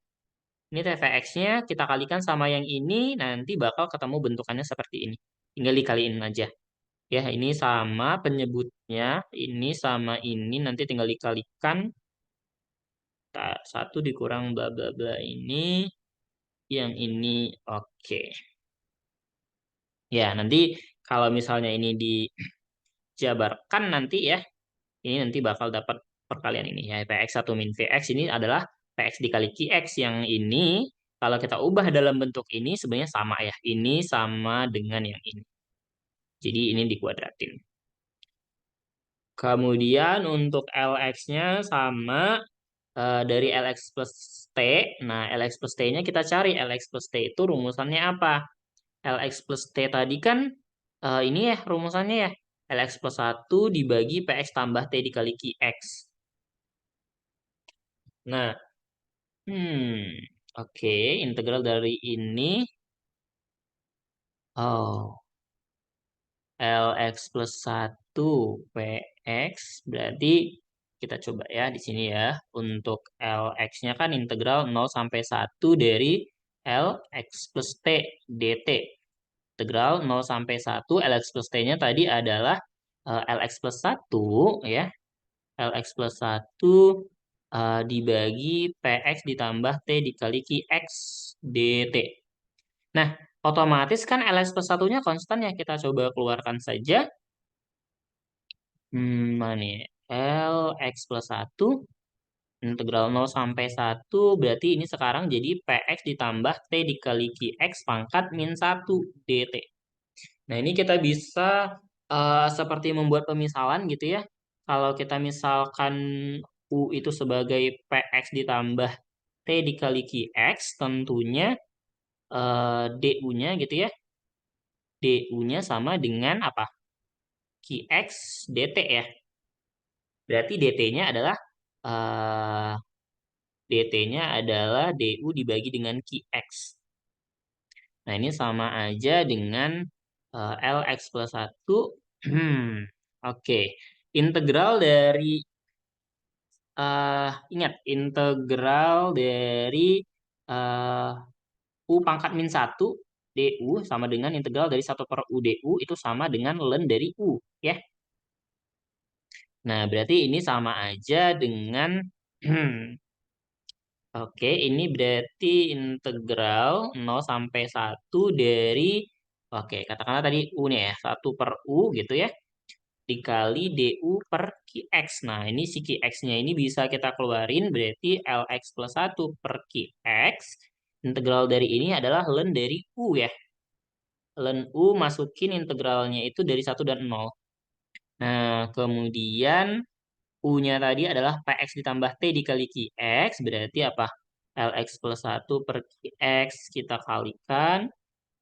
Ini TVX-nya kita kalikan sama yang ini, nanti bakal ketemu bentukannya seperti ini. Tinggal dikaliin aja. Ya, ini sama penyebutnya, ini sama ini, nanti tinggal dikalikan. 1 dikurang bla bla bla ini, yang ini oke. Ya, nanti kalau misalnya ini dijabarkan nanti ya, ini nanti bakal dapat perkalian ini ya. Px 1 min Vx ini adalah Px dikali Qx yang ini. Kalau kita ubah dalam bentuk ini sebenarnya sama ya. Ini sama dengan yang ini. Jadi ini dikuadratin. Kemudian untuk Lx-nya sama dari Lx plus T. Nah, Lx plus T-nya kita cari. Lx plus T itu rumusannya apa? Lx plus T tadi kan ini ya rumusannya ya. Lx plus 1 dibagi Px tambah T dikali Qx. Nah, oke. Integral dari ini. Oh, Lx plus 1 Px. Berarti kita coba ya di sini ya. Untuk Lx-nya kan integral 0 sampai 1 dari Lx plus T dt. Integral 0 sampai 1 Lx plus T-nya tadi adalah Lx plus 1 ya. Lx plus 1 dibagi Px ditambah T dikali Qx dt. Nah, otomatis kan Lx plus 1-nya konstan ya. Kita coba keluarkan saja. Mana nih? Lx plus 1 integral 0 sampai 1 berarti ini sekarang jadi Px ditambah T dikali Qx pangkat min 1 dt. Nah, ini kita bisa seperti membuat pemisalan gitu ya. Kalau kita misalkan U itu sebagai Px ditambah T dikali Qx, tentunya DU-nya gitu ya. DU-nya sama dengan apa? Qx dt ya. Berarti dt-nya adalah DU dibagi dengan Qx. Nah, ini sama aja dengan Lx plus 1. Oke. Integral dari, ingat, integral dari eh, U pangkat min 1 du sama dengan integral dari 1/U du itu sama dengan ln dari U, ya. Nah, berarti ini sama aja dengan oke, ini berarti integral 0 sampai 1 dari, oke, katakanlah tadi U nya ya, 1/U gitu ya, dikali du per Qx. Nah, ini si Qx-nya ini bisa kita keluarin, berarti Lx plus 1 per Qx. Integral dari ini adalah ln dari U ya. Ln U masukin integralnya itu dari 1 dan 0. Nah, kemudian U-nya tadi adalah Px ditambah T dikali Qx, berarti apa? Lx plus 1 per Qx kita kalikan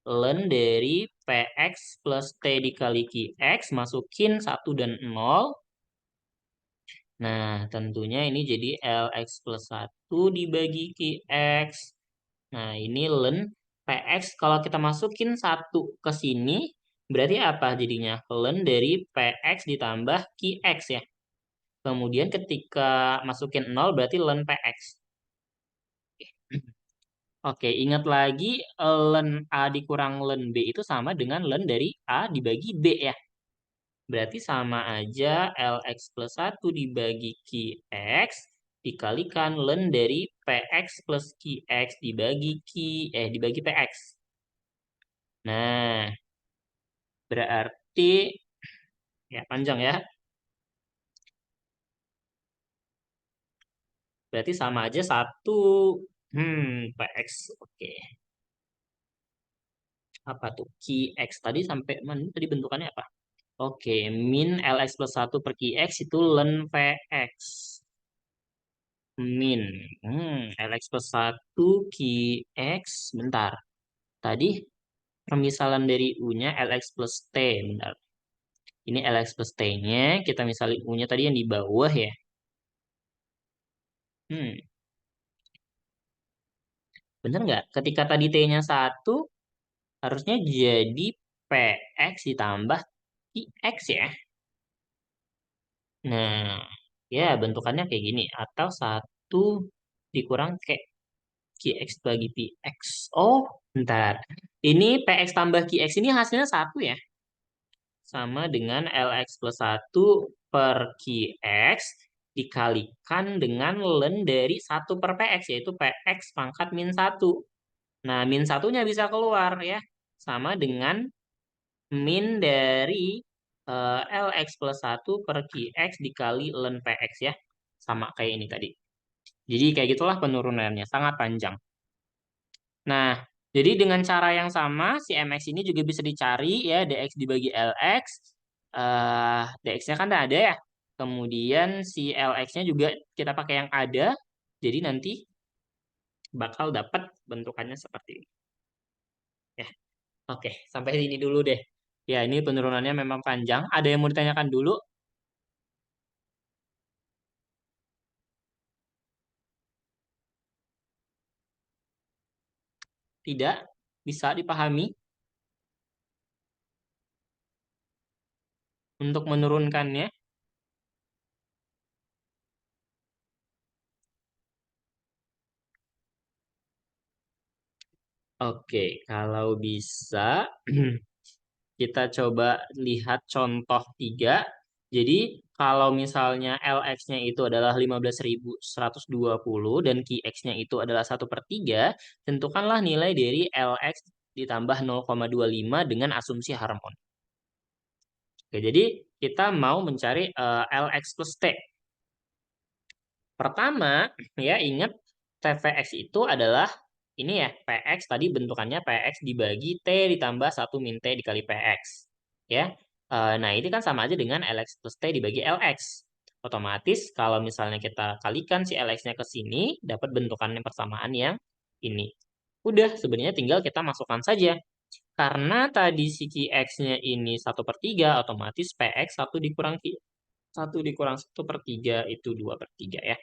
ln dari Px plus T dikali Qx, masukin 1 dan 0. Nah, tentunya ini jadi Lx plus 1 dibagi Qx. Nah, ini ln Px, kalau kita masukin 1 ke sini, berarti apa jadinya? Ln dari Px ditambah Qx ya. Kemudian ketika masukin 0 berarti ln Px. Oke, ingat lagi ln A dikurang ln B itu sama dengan ln dari A dibagi B ya. Berarti sama aja Lx plus 1 dibagi Qx dikalikan ln dari Px plus Qx dibagi Px. Nah, berarti ya panjang ya. Berarti sama aja 1 Px. Oke. Apa tuh? Qx tadi sampai mana tadi bentukannya apa? Oke, min Lx plus 1 per Qx itu ln Px. Min. Lx plus 1 Qx. Bentar. Tadi permisalan dari U-nya Lx plus T. Bentar. Ini Lx plus T-nya. Kita misalin U-nya tadi yang di bawah ya. Hmm, Bener nggak? Ketika tadi T-nya 1, harusnya jadi Px ditambah Qx ya. Nah, ya bentukannya kayak gini. Atau 1 dikurang kayak Qx bagi Px. Oh, bentar. Ini Px tambah Qx ini hasilnya 1 ya. Sama dengan Lx plus 1 per Qx dikalikan dengan ln dari 1 per Px, yaitu Px pangkat min 1. Nah, min satunya bisa keluar ya. Sama dengan min dari Lx plus 1 per Qx dikali ln Px ya. Sama kayak ini tadi. Jadi kayak gitulah penurunannya, sangat panjang. Nah, jadi dengan cara yang sama, si mx ini juga bisa dicari ya, dx dibagi lx. Dx-nya kan ada ya. Kemudian si lx-nya juga kita pakai yang ada. Jadi nanti bakal dapat bentukannya seperti ini. Ya, oke, sampai sini dulu deh. Ya, ini penurunannya memang panjang. Ada yang mau ditanyakan dulu? Tidak? Bisa dipahami untuk menurunkannya? Oke, kalau bisa kita coba lihat contoh 3. Jadi kalau misalnya Lx-nya itu adalah 15.120 dan Qx-nya itu adalah 1/3, tentukanlah nilai dari Lx ditambah 0,25 dengan asumsi harmoni. Oke, jadi kita mau mencari Lx plus T. Pertama, ya ingat TVX itu adalah ini ya, PX tadi bentukannya PX dibagi T ditambah 1 min T dikali PX. Ya. Nah, ini kan sama aja dengan LX plus T dibagi LX. Otomatis kalau misalnya kita kalikan si LX-nya ke sini, dapat bentukan yang persamaan yang ini. Udah, sebenarnya tinggal kita masukkan saja. Karena tadi si QX-nya ini 1/3, otomatis PX 1 dikurang 1/3 itu 2/3 ya.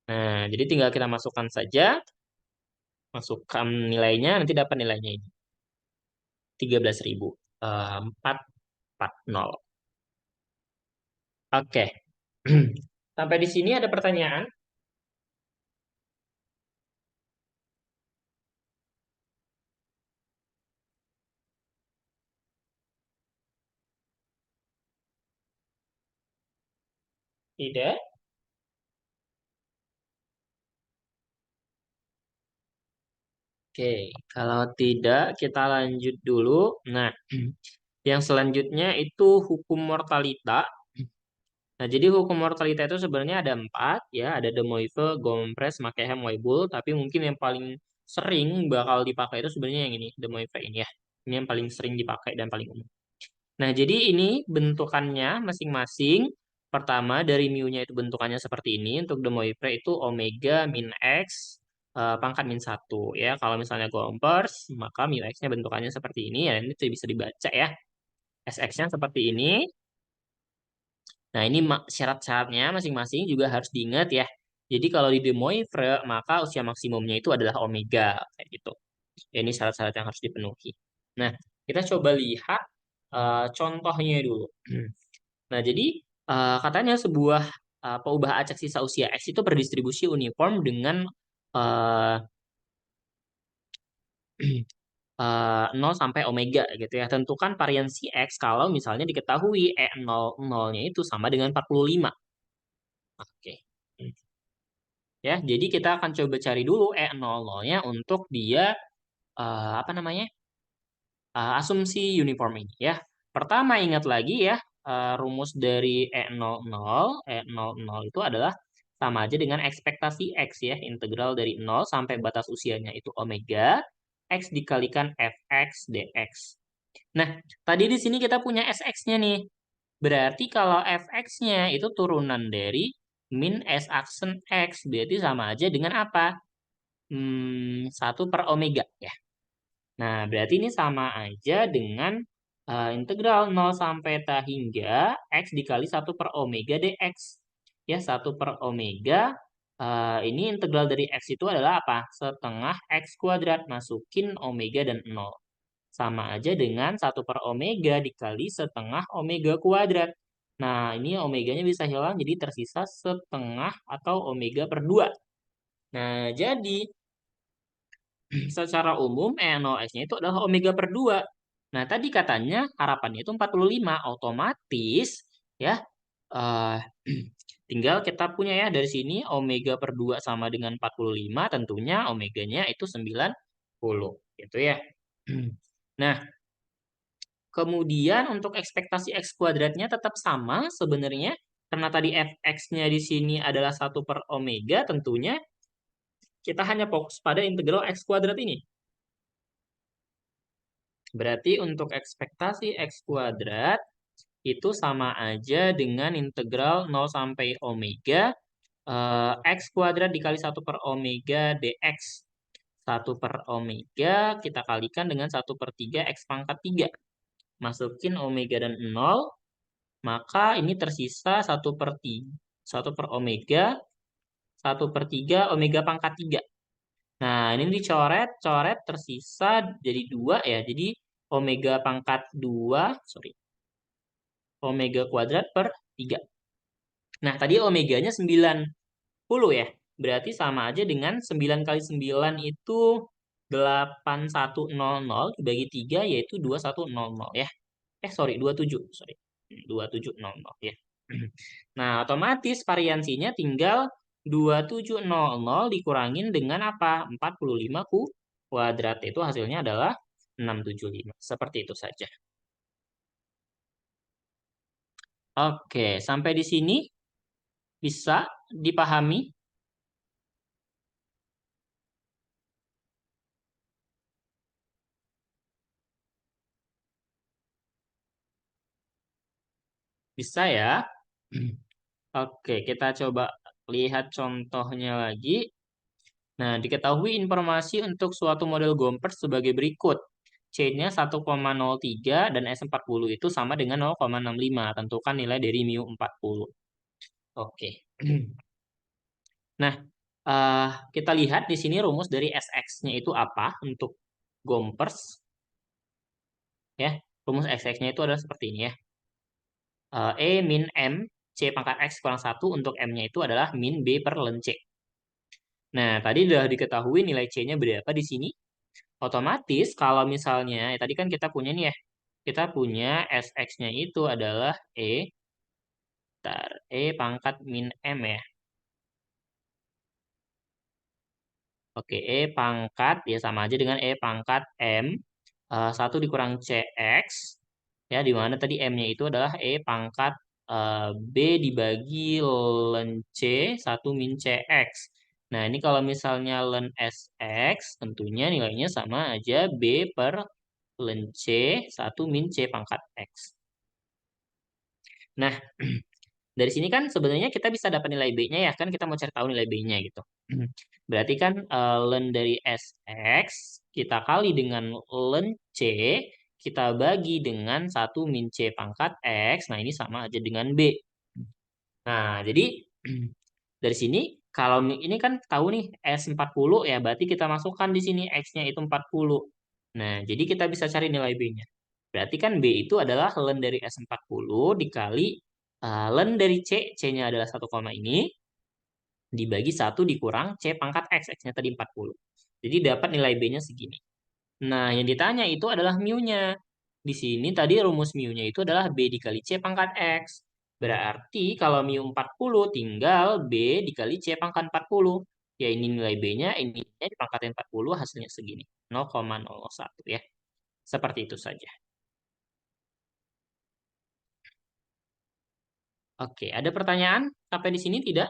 Nah, jadi tinggal kita masukkan saja. Masukkan nilainya, nanti dapat nilainya ini. 13.440. Oke. Sampai di sini ada pertanyaan? Tidak? Oke, kalau tidak kita lanjut dulu. Nah, yang selanjutnya itu hukum mortalita. Nah, jadi hukum mortalita itu sebenarnya ada 4 ya, ada De Moivre, Gompres, Makehem, Weibull, tapi mungkin yang paling sering bakal dipakai itu sebenarnya yang ini, De Moivre ini ya. Ini yang paling sering dipakai dan paling umum. Nah, jadi ini bentukannya masing-masing. Pertama, dari mu-nya itu bentukannya seperti ini. Untuk De Moivre itu omega min X pangkat min 1. Ya, kalau misalnya Gompers, maka mu X-nya bentukannya seperti ini. Ya, ini bisa dibaca ya. SX-nya seperti ini. Nah, ini syarat-syaratnya masing-masing juga harus diingat ya. Jadi kalau di De Moivre, maka usia maksimumnya itu adalah omega. Kayak gitu. Ya, ini syarat-syarat yang harus dipenuhi. Nah, kita coba lihat contohnya dulu. Nah, jadi katanya sebuah peubah acak sisa usia X itu berdistribusi uniform dengan eh, 0 sampai omega gitu ya. Tentukan variansi X kalau misalnya diketahui E00-nya itu sama dengan 45. Oke. Ya, jadi kita akan coba cari dulu E00-nya untuk dia apa namanya? Asumsi uniform ini ya. Pertama ingat lagi ya, rumus dari E00. E00 itu adalah sama aja dengan ekspektasi X ya, integral dari 0 sampai batas usianya itu omega, X dikalikan Fx dx. Nah, tadi di sini kita punya Sx-nya nih. Berarti kalau Fx-nya itu turunan dari min S aksen X, berarti sama aja dengan apa? 1 per omega ya. Nah, berarti ini sama aja dengan integral 0 sampai ta hingga X dikali 1 per omega dx. Ya, 1 per omega, ini integral dari X itu adalah apa? Setengah X kuadrat, masukin omega dan 0. Sama aja dengan 1 per omega dikali setengah omega kuadrat. Nah, ini omeganya bisa hilang, jadi tersisa setengah atau omega per 2. Nah, jadi secara umum E0S-nya itu adalah omega per 2. Nah, tadi katanya harapannya itu 45. Otomatis ya eh tinggal kita punya ya dari sini omega per 2 sama dengan 45, tentunya omeganya itu 90 gitu ya. Nah, kemudian untuk ekspektasi X kuadratnya tetap sama sebenarnya karena tadi Fx-nya di sini adalah 1 per omega, tentunya kita hanya fokus pada integral X kuadrat ini. Berarti untuk ekspektasi X kuadrat itu sama aja dengan integral 0 sampai omega X kuadrat dikali 1 per omega dx. 1 per omega kita kalikan dengan 1 per 3 X pangkat 3. Masukin omega dan 0, maka ini tersisa 1 per 3. 1 per omega, 1 per 3 omega pangkat 3. Nah, ini dicoret, coret tersisa jadi 2 ya. Jadi omega pangkat 2, sorry, omega kuadrat per 3. Nah, tadi omeganya 90 ya. Berarti sama aja dengan 9 kali 9 itu 8100 dibagi 3 yaitu 2100 ya. Sorry, 27, sorry. 2700 ya. Nah, otomatis variansinya tinggal 2700 dikurangin dengan apa? 45 kuadrat. Itu hasilnya adalah 675. Seperti itu saja. Oke, sampai di sini bisa dipahami? Bisa ya? Oke, kita coba lihat contohnya lagi. Nah, diketahui informasi untuk suatu model Gompers sebagai berikut. C-nya 1,03 dan S40 itu sama dengan 0,65. Tentukan nilai dari mu 40. Oke. Nah, kita lihat di sini rumus dari SX-nya itu apa untuk Gompers. Ya, rumus SX-nya itu adalah seperti ini ya. E min M, C pangkat X kurang 1 untuk M-nya itu adalah min B per ln C. Nah, tadi sudah diketahui nilai C-nya berapa di sini. Otomatis kalau misalnya, tadi kan kita punya nih ya, kita punya SX-nya itu adalah E pangkat min M ya. Oke, E pangkat, ya sama aja dengan E pangkat M, 1 dikurang CX, ya, di mana tadi M-nya itu adalah E pangkat B dibagi ln C, 1 min CX. Nah, ini kalau misalnya ln SX, tentunya nilainya sama aja B per ln C, 1 min C pangkat X. Nah, dari sini kan sebenarnya kita bisa dapat nilai B-nya ya, kan kita mau cari tahu nilai B-nya gitu. Berarti kan ln dari SX kita kali dengan ln C, kita bagi dengan 1 min C pangkat X, nah ini sama aja dengan B. Nah, jadi dari sini kalau ini kan tahu nih S40 ya, berarti kita masukkan di sini X-nya itu 40. Nah, jadi kita bisa cari nilai B-nya. Berarti kan B itu adalah ln dari S40 dikali ln dari C, C-nya adalah 1, ini, dibagi 1 dikurang C pangkat X, X-nya tadi 40. Jadi dapat nilai B-nya segini. Nah, yang ditanya itu adalah mu-nya. Di sini tadi rumus mu-nya itu adalah B dikali C pangkat X. Berarti kalau mu 40 tinggal B dikali C pangkat 40. Ya ini nilai B-nya, ini dipangkatin 40 hasilnya segini. 0,01 ya. Seperti itu saja. Oke, ada pertanyaan sampai di sini tidak?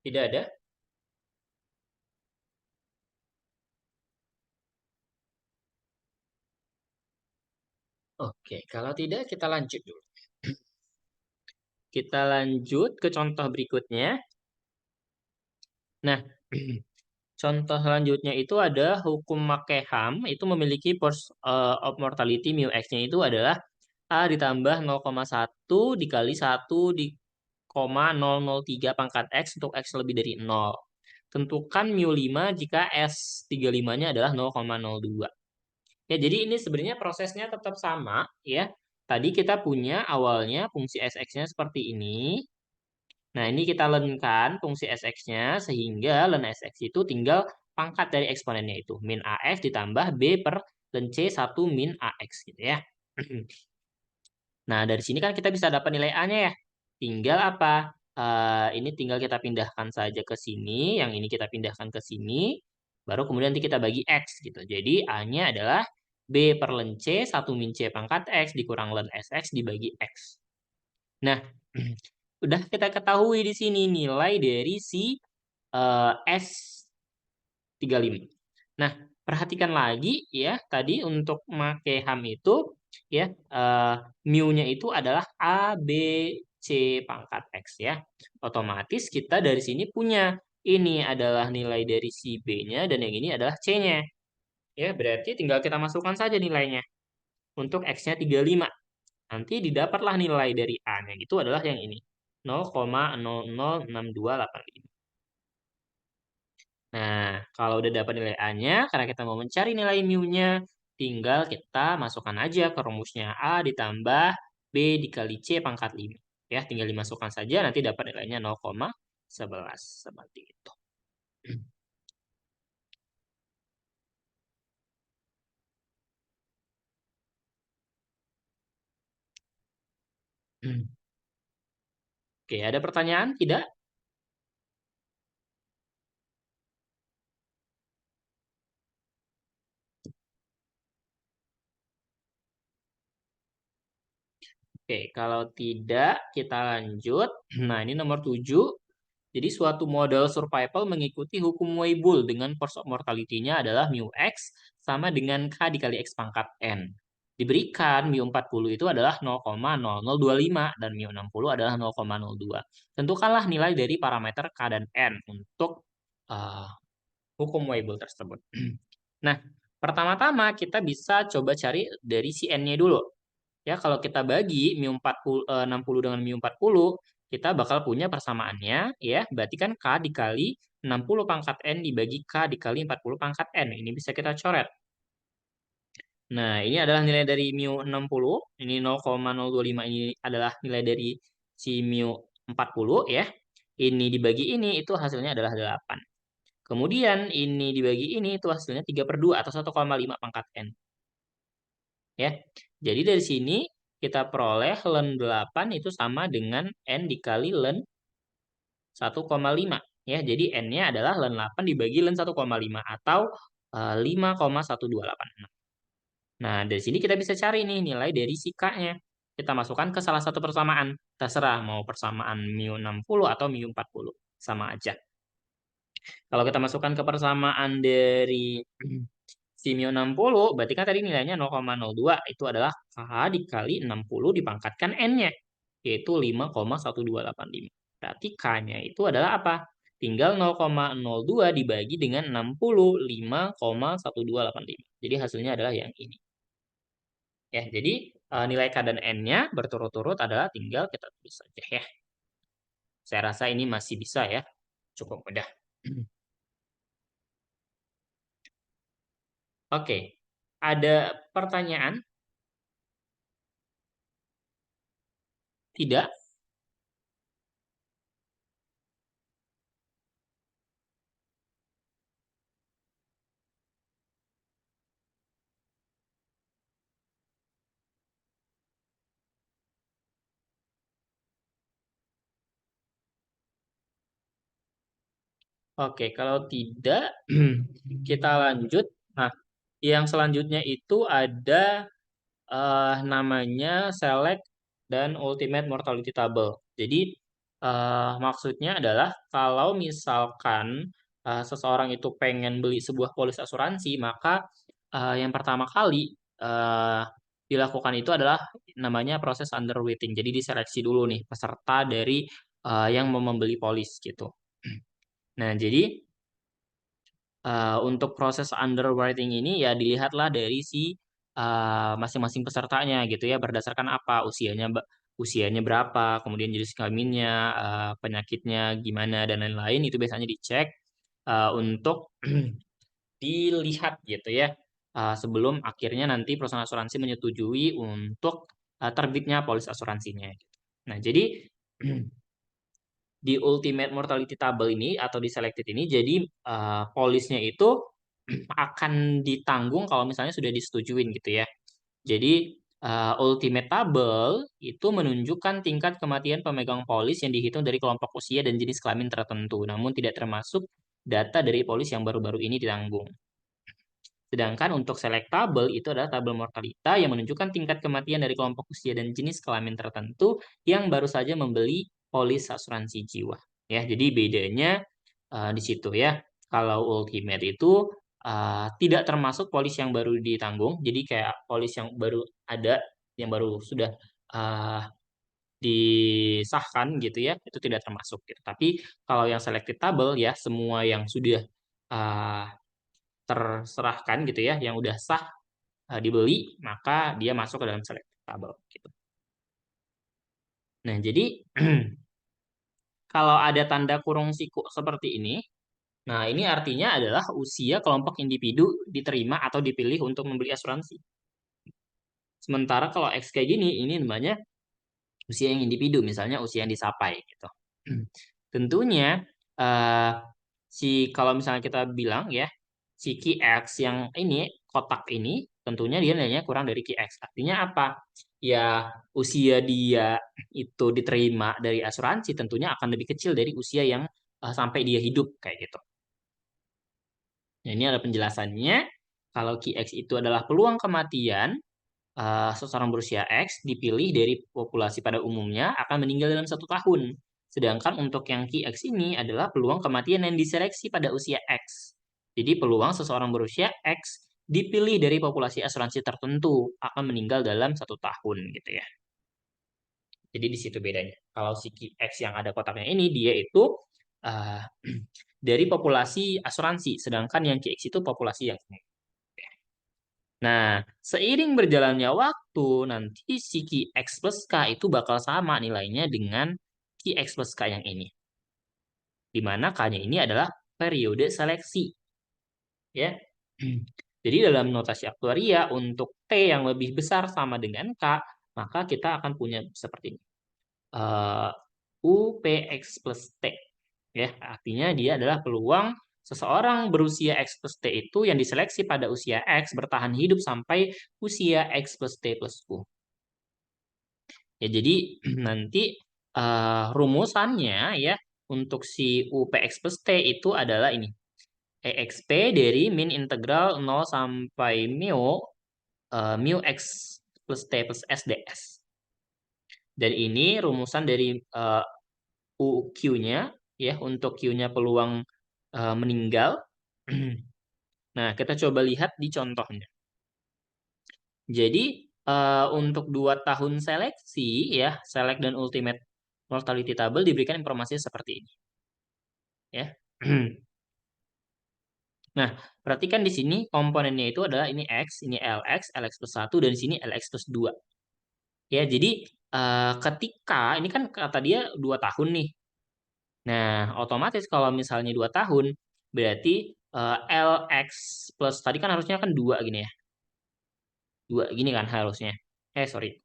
Tidak ada? Oke, kalau tidak kita lanjut dulu. Kita lanjut ke contoh berikutnya. Nah, contoh selanjutnya itu ada hukum Mackeham, itu memiliki force of mortality mu x-nya itu adalah A ditambah 0,1 dikali 1 di 0,003 pangkat X untuk X lebih dari 0. Tentukan mu 5 jika S35-nya adalah 0,02. Ya, jadi ini sebenarnya prosesnya tetap sama ya. Tadi kita punya awalnya fungsi Sx-nya seperti ini. Nah, ini kita lenkan fungsi Sx-nya sehingga ln Sx itu tinggal pangkat dari eksponennya itu. Min AX ditambah B per ln C 1 min AX gitu ya. Nah, dari sini kan kita bisa dapat nilai A-nya ya. Tinggal apa? Ini tinggal kita pindahkan saja ke sini. Yang ini kita pindahkan ke sini. Baru kemudian nanti kita bagi X gitu. Jadi A-nya adalah B per ln C 1 min C pangkat X dikurang ln Sx dibagi X. Nah, udah kita ketahui di sini nilai dari si S35. Nah, perhatikan lagi ya, tadi untuk Mackeham itu ya mu-nya itu adalah A, B, C pangkat X ya. Otomatis kita dari sini punya ini adalah nilai dari si B-nya dan yang ini adalah C-nya. Ya, berarti tinggal kita masukkan saja nilainya. Untuk X-nya 35. Nanti didapatlah nilai dari A-nya itu adalah yang ini. 0,006285. Nah, kalau udah dapat nilai A-nya, karena kita mau mencari nilai mu-nya, tinggal kita masukkan aja ke rumusnya A ditambah B dikali C pangkat 5. Ya, tinggal dimasukkan saja, nanti dapat nilainya 0,11. Seperti itu. Oke, ada pertanyaan? Tidak? Oke, kalau tidak, kita lanjut. Nah, ini nomor 7. Jadi suatu model survival mengikuti hukum Weibull dengan force of mortality-nya adalah mu x sama dengan K dikali X pangkat N. Diberikan mu 40 itu adalah 0,0025 dan mu 60 adalah 0,02. Tentukanlah nilai dari parameter K dan N untuk hukum Weibull tersebut. Nah, pertama-tama kita bisa coba cari dari si N-nya dulu. Ya, kalau kita bagi mu 60 dengan mu 40, kita bakal punya persamaannya, ya. Berarti kan K dikali 60 pangkat N dibagi K dikali 40 pangkat N. Ini bisa kita coret. Nah, ini adalah nilai dari mu 60. Ini 0,025 ini adalah nilai dari si mu 40, ya. Ini dibagi ini, itu hasilnya adalah 8. Kemudian ini dibagi ini, itu hasilnya 3/2 atau 1,5 pangkat N. Ya. Jadi dari sini kita peroleh ln 8 itu sama dengan N dikali ln 1,5. Ya, jadi N-nya adalah ln 8 dibagi ln 1,5 atau 5,1286. Nah, dari sini kita bisa cari nih nilai dari si K-nya. Kita masukkan ke salah satu persamaan. Terserah mau persamaan mu 60 atau mu 40. Sama aja. Kalau kita masukkan ke persamaan dari si mu 60, berarti kan tadi nilainya 0,02. Itu adalah K dikali 60 dipangkatkan N-nya. Yaitu 5,1285. Berarti K-nya itu adalah apa? Tinggal 0,02 dibagi dengan 60, 5,1285. Jadi hasilnya adalah yang ini. Ya, jadi nilai K dan N-nya berturut-turut adalah tinggal kita tulis saja ya. Saya rasa ini masih bisa ya. Cukup mudah. Oke. Ada pertanyaan? Tidak? Oke, kalau tidak, kita lanjut. Nah, yang selanjutnya itu ada namanya select dan ultimate mortality table. Jadi, maksudnya adalah kalau misalkan seseorang itu pengen beli sebuah polis asuransi, maka yang pertama kali dilakukan itu adalah namanya proses underwriting. Jadi diseleksi dulu nih peserta dari yang mau membeli polis gitu. Nah, jadi untuk proses underwriting ini ya dilihatlah dari si masing-masing pesertanya gitu ya berdasarkan apa usianya berapa, kemudian jenis kelaminnya, penyakitnya gimana dan lain-lain itu biasanya dicek untuk dilihat gitu ya sebelum akhirnya nanti perusahaan asuransi menyetujui untuk terbitnya polis asuransinya. Nah, jadi di ultimate mortality table ini atau di selected ini jadi polisnya itu akan ditanggung kalau misalnya sudah disetujuin gitu ya. Jadi ultimate table itu menunjukkan tingkat kematian pemegang polis yang dihitung dari kelompok usia dan jenis kelamin tertentu, namun tidak termasuk data dari polis yang baru-baru ini ditanggung. Sedangkan untuk selectable itu adalah tabel mortalita yang menunjukkan tingkat kematian dari kelompok usia dan jenis kelamin tertentu yang baru saja membeli polis asuransi jiwa. Ya, jadi bedanya di situ ya. Kalau ultimate itu tidak termasuk polis yang baru ditanggung. Jadi kayak polis yang baru ada, yang baru sudah disahkan gitu ya, itu tidak termasuk gitu. Tapi kalau yang selected table ya semua yang sudah uh, terserahkan gitu ya, yang udah sah dibeli, maka dia masuk ke dalam selectable gitu. Nah, jadi kalau ada tanda kurung siku seperti ini, nah ini artinya adalah usia kelompok individu diterima atau dipilih untuk membeli asuransi. Sementara kalau X kayak gini, ini namanya usia yang individu, misalnya usia yang disapai gitu. Tentunya uh, kalau misalnya kita bilang ya, si key X yang ini kotak ini tentunya dia nilainya kurang dari key X. Artinya apa? Ya usia dia itu diterima dari asuransi tentunya akan lebih kecil dari usia yang sampai dia hidup kayak gitu. Nah, ini ada penjelasannya. Kalau key X itu adalah peluang kematian seseorang berusia X dipilih dari populasi pada umumnya akan meninggal dalam 1 tahun. Sedangkan untuk yang QX ini adalah peluang kematian yang diseleksi pada usia X. Jadi peluang seseorang berusia X dipilih dari populasi asuransi tertentu akan meninggal dalam 1 tahun gitu ya. Jadi di situ bedanya. Kalau si QX yang ada kotaknya ini dia itu uh, dari populasi asuransi, sedangkan yang QX itu populasi yang ini. Nah, seiring berjalannya waktu, nanti si QX plus K itu bakal sama nilainya dengan QX plus K yang ini. Di mana K-nya ini adalah periode seleksi. Ya. Jadi dalam notasi aktuaria, untuk T yang lebih besar sama dengan K, maka kita akan punya seperti ini. UPX plus T. Ya, artinya dia adalah peluang seseorang berusia X plus T itu yang diseleksi pada usia X bertahan hidup sampai usia X plus T plus U. Ya, jadi nanti rumusannya ya untuk si UPX plus T itu adalah ini. EXP dari min integral 0 sampai mu X plus T plus S ds. Dan ini rumusan dari Q-nya ya untuk Q-nya peluang meninggal. Nah, kita coba lihat di contohnya. Jadi untuk 2 tahun seleksi ya, select dan ultimate mortality table diberikan informasi seperti ini. Ya. Nah, perhatikan di sini komponennya itu adalah ini X, ini LX, LX plus 1, dan di sini LX plus 2. Ya, jadi ketika, ini kan kata dia 2 tahun nih. Nah, otomatis kalau misalnya 2 tahun, berarti LX plus, tadi kan harusnya kan 2 gini ya. 2 gini kan harusnya. Sorry.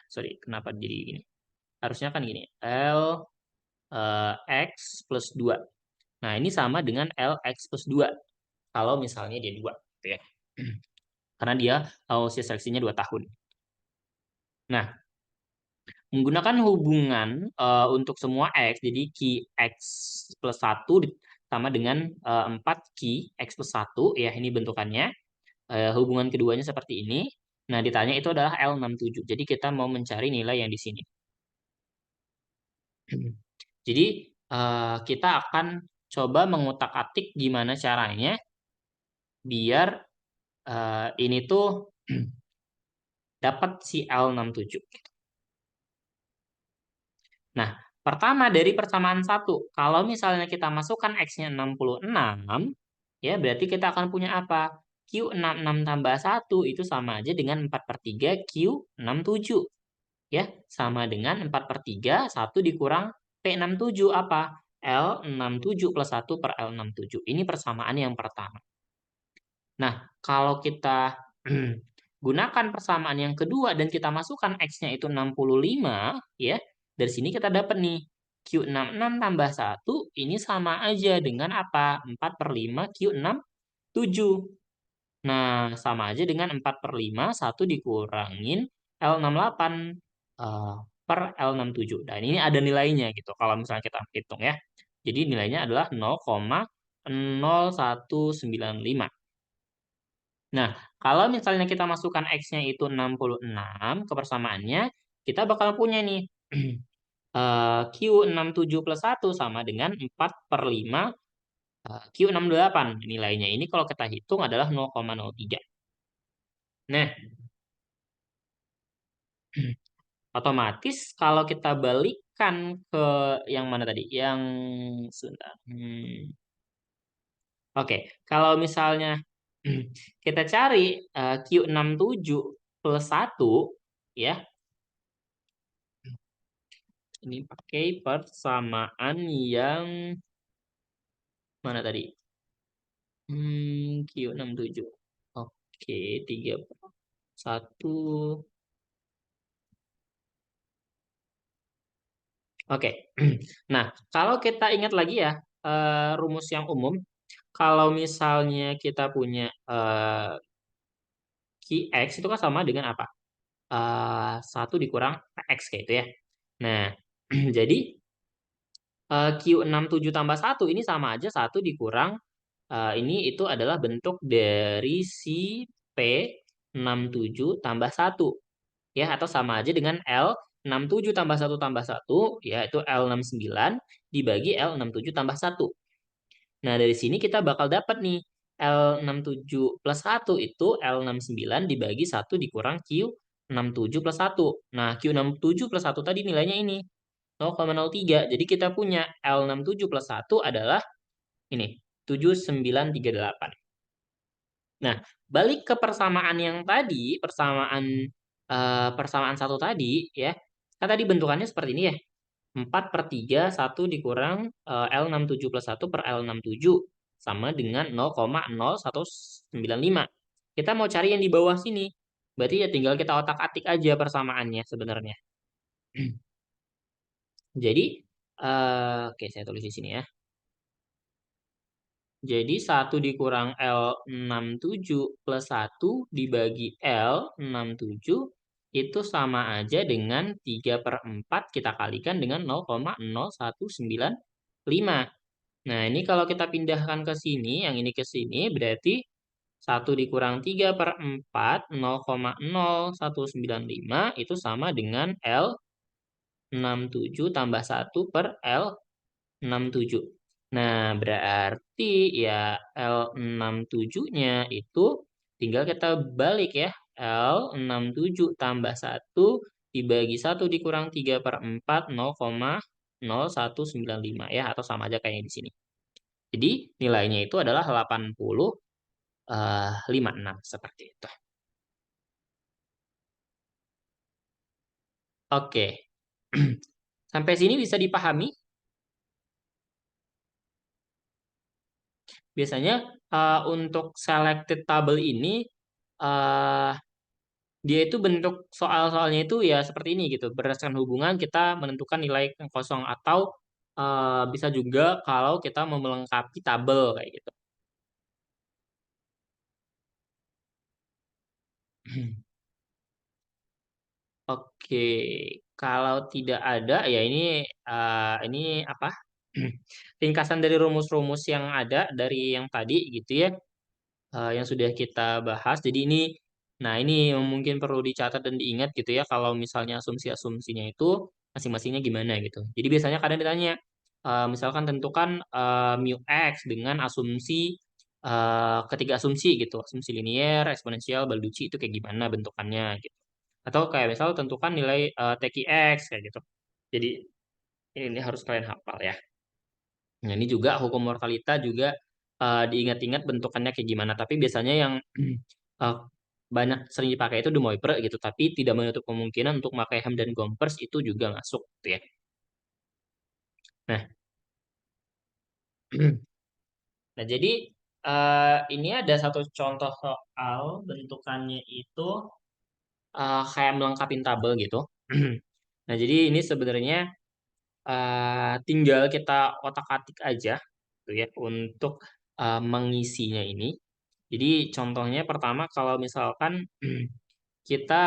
Sorry, kenapa jadi gini? Harusnya kan gini. X plus 2. Nah, ini sama dengan LX plus 2. Kalau misalnya dia 2. Gitu ya. Karena dia usia seleksinya 2 tahun. Nah, menggunakan hubungan untuk semua X, jadi Q X plus 1 sama dengan 4 Q X plus 1, ya ini bentukannya. Hubungan keduanya seperti ini. Nah, ditanya itu adalah L67. Jadi kita mau mencari nilai yang di sini. Jadi kita akan coba mengutak-atik gimana caranya biar ini tuh dapat si L67. Nah, pertama dari persamaan 1. Kalau misalnya kita masukkan X-nya 66, ya berarti kita akan punya apa? Q66 tambah 1 itu sama aja dengan 4/3 Q67. Ya, sama dengan 4/3, 1 dikurang P67 apa? L67 plus 1 per L67. Ini persamaan yang pertama. Nah, kalau kita gunakan persamaan yang kedua dan kita masukkan X-nya itu 65, ya, dari sini kita dapat nih, Q66 tambah 1, ini sama aja dengan apa? 4/5 Q67. Nah, sama aja dengan 4/5, 1 dikurangin L68 per L67. Dan ini ada nilainya gitu, kalau misalnya kita hitung ya. Jadi nilainya adalah 0,0195. Nah, kalau misalnya kita masukkan X-nya itu 66 ke persamaannya, kita bakal punya nih Q67 plus 1 sama dengan 4/5 Q68. Nilainya ini kalau kita hitung adalah 0,03. Nah, otomatis kalau kita balikkan ke yang mana tadi? Yang sebentar. Oke, kalau misalnya kita cari Q67 plus 1, ya. Ini pakai persamaan yang mana tadi? Q67. Oke, 3/1. Oke. Nah, kalau kita ingat lagi ya, rumus yang umum, kalau misalnya kita punya Qx itu kan sama dengan apa? 1 dikurang X kayak itu ya. Nah, jadi Q67 tambah 1 ini sama aja 1 dikurang ini itu adalah bentuk dari si P67 tambah 1. Ya, atau sama aja dengan L67 tambah 1 tambah 1, yaitu L69 dibagi L67 tambah 1. Nah, dari sini kita bakal dapat nih, L67 plus 1 itu L69 dibagi 1 dikurang Q67 plus 1. Nah, Q67 plus 1 tadi nilainya ini. 0,03. Jadi kita punya L67 plus 1 adalah ini, 7938. Nah, balik ke persamaan yang tadi, persamaan satu tadi, ya. Kan tadi bentukannya seperti ini ya. 4/3, 1 dikurang L67 plus 1 per L67. Sama dengan 0,0195. Kita mau cari yang di bawah sini. Berarti ya tinggal kita otak-atik aja persamaannya sebenarnya. Jadi, oke saya tulis di sini ya. Jadi 1 dikurang L67 plus 1 dibagi L67 itu sama aja dengan 3/4 kita kalikan dengan 0,0195. Nah, ini kalau kita pindahkan ke sini, yang ini ke sini, berarti 1 dikurang 3/4, 0,0195 itu sama dengan L67 tambah 1 per L67. Nah, berarti ya L67-nya itu tinggal kita balik ya. L67 tambah 1 dibagi 1 dikurang 3/4, 0,0195 ya, atau sama aja kayak di sini. Jadi nilainya itu adalah 80,56 seperti itu. Oke. Sampai sini bisa dipahami? Biasanya untuk selected table ini eh, dia itu bentuk soal-soalnya itu ya seperti ini gitu. Berdasarkan hubungan kita menentukan nilai yang kosong atau bisa juga kalau kita mau melengkapi tabel kayak gitu. Oke, kalau tidak ada ya ini apa? Ringkasan dari rumus-rumus yang ada dari yang tadi gitu ya. Yang sudah kita bahas. Jadi nah ini yang mungkin perlu dicatat dan diingat gitu ya kalau misalnya asumsi-asumsinya itu masing-masingnya gimana gitu. Jadi biasanya kadang ditanya, misalkan tentukan mu x dengan asumsi ketiga asumsi gitu, asumsi linier, eksponensial, Balducci itu kayak gimana bentukannya gitu. Atau kayak misal tentukan nilai TQX kayak gitu. Jadi ini harus kalian hafal ya. Nah, ini juga hukum mortalita juga diingat-ingat bentukannya kayak gimana. Tapi biasanya yang eh, banyak sering dipakai itu De Moivre gitu. Tapi tidak menutup kemungkinan untuk pakai Ham dan Gompers itu juga masuk gitu ya. Nah, nah jadi ini ada satu contoh soal bentukannya itu kayak melengkapi tabel gitu. Nah, jadi ini sebenarnya tinggal kita otak-atik aja gitu ya untuk mengisinya ini. Jadi contohnya pertama kalau misalkan kita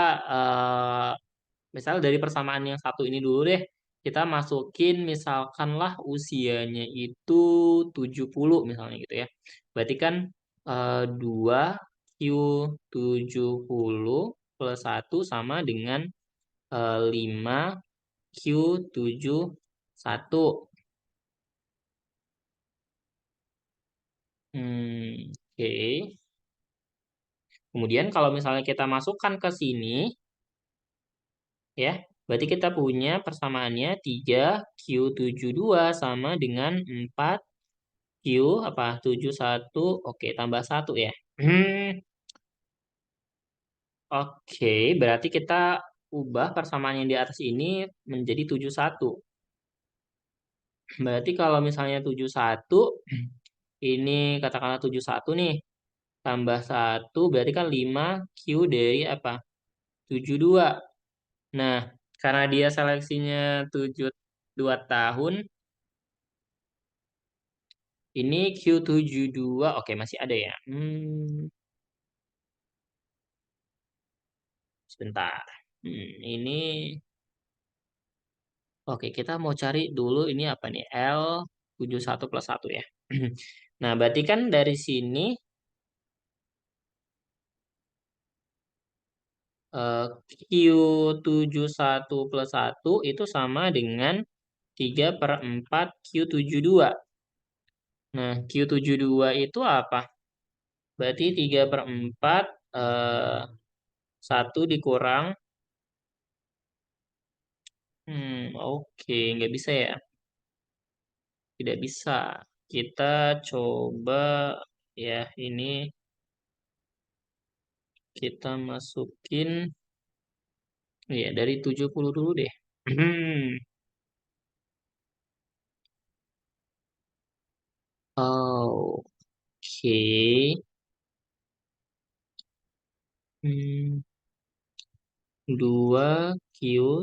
misal dari persamaan yang satu ini dulu deh, kita masukin misalkanlah usianya itu 70 misalnya gitu ya. Berarti kan 2Q70 plus 1 sama dengan 5Q71. Oke. Kemudian kalau misalnya kita masukkan ke sini, ya, berarti kita punya persamaannya 3Q72 sama dengan 4Q apa 71, oke, tambah 1 ya. Oke, berarti kita ubah persamaan yang di atas ini menjadi 71. Berarti kalau misalnya 71, ini katakanlah 71 nih, tambah 1 berarti kan 5Q dari apa? 72. Nah, karena dia seleksinya 2 tahun, ini Q72, oke masih ada ya. Sebentar. Ini, oke kita mau cari dulu ini apa nih? L71 plus 1 ya. Nah, berarti kan dari sini Q71 plus 1 itu sama dengan 3/4 Q72. Nah, Q72 itu apa? Berarti 3/4 1 dikurang Oke, nggak bisa ya? Tidak bisa. Kita coba ya ini kita masukin ya dari 70 dulu deh. Oke. Hmm, 2Q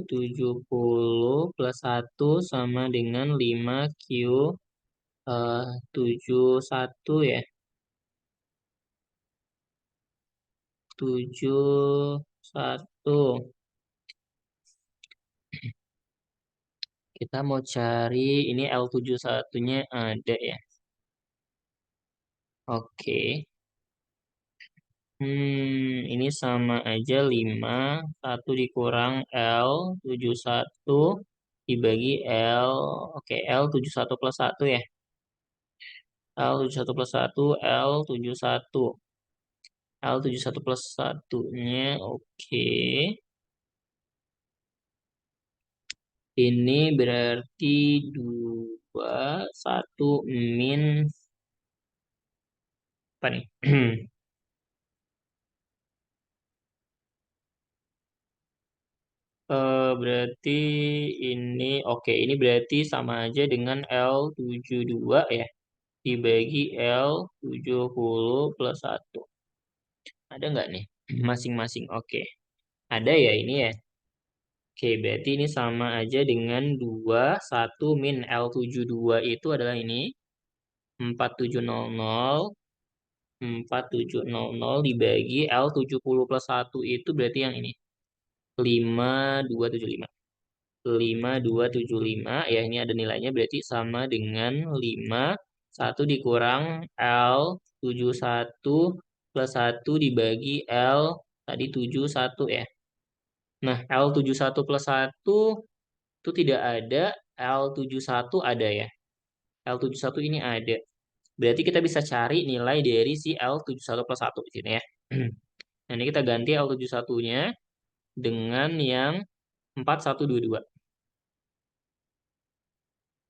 70 plus 1 sama dengan 5Q 71 ya. 71. Kita mau cari ini L71-nya ada ya. Oke. Ini sama aja 5, 1 dikurang L71 dibagi L, oke, L71 plus 1 ya. L71 plus 1, L71. L71 plus 1-nya, oke. Ini berarti 2, 1 min, apa nih? Berarti ini, oke, ini berarti sama aja dengan L72 ya. Dibagi L70 plus 1. Ada nggak nih? Masing-masing, oke. Ada ya ini ya. Oke, berarti ini sama aja dengan 2, 1 min L72 itu adalah ini. 4700, 4700 dibagi L70 plus 1 itu berarti yang ini. 5275. 5275 ya ini ada nilainya berarti sama dengan 5 1 dikurang L71 plus 1 dibagi L tadi 71 ya. Nah, L71 plus 1 itu tidak ada, L71 ada ya. L71 ini ada. Berarti kita bisa cari nilai dari si L71 plus 1 di sini ya. Nah, ini kita ganti L71-nya dengan yang 4122.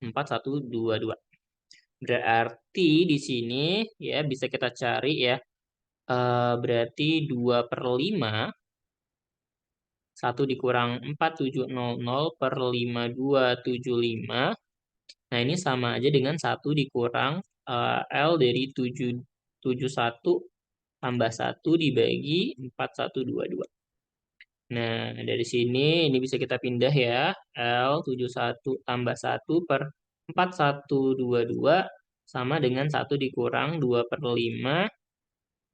4122. Berarti di sini ya bisa kita cari ya. Berarti 2 per 5, 1 dikurang 4700 per 5275. Nah, ini sama aja dengan 1 dikurang L dari 771 tambah 1 dibagi 4122. Nah, dari sini ini bisa kita pindah ya. L71 tambah 1 per 4122 sama dengan 1 dikurang 2 per 5,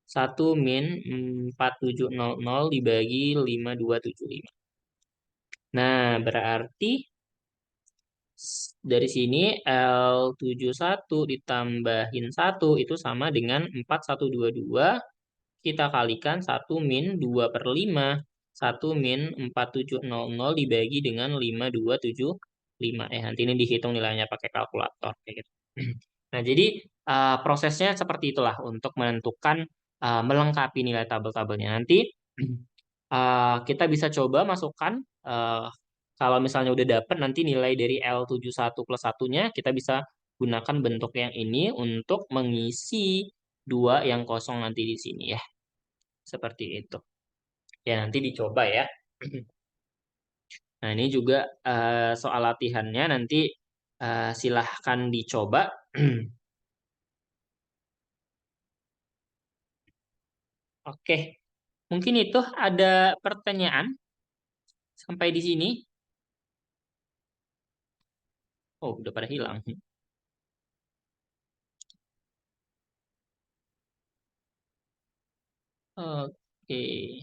1 min 4700 dibagi 5275. Nah, berarti dari sini L71 ditambahin 1 itu sama dengan 4122. Kita kalikan 1 min 2 per 5. 1 min 4700 dibagi dengan 5275. Nanti ini dihitung nilainya pakai kalkulator. Kayak gitu. Nah, jadi prosesnya seperti itulah untuk menentukan, melengkapi nilai tabel-tabelnya. Nanti kita bisa coba masukkan, kalau misalnya udah dapet nanti nilai dari L71 plus 1-nya, kita bisa gunakan bentuk yang ini untuk mengisi 2 yang kosong nanti di sini ya. Seperti itu. Ya, nanti dicoba ya. Nah, ini juga soal latihannya nanti silahkan dicoba. Oke, mungkin itu ada pertanyaan sampai di sini. Oh, udah pada hilang. Oke.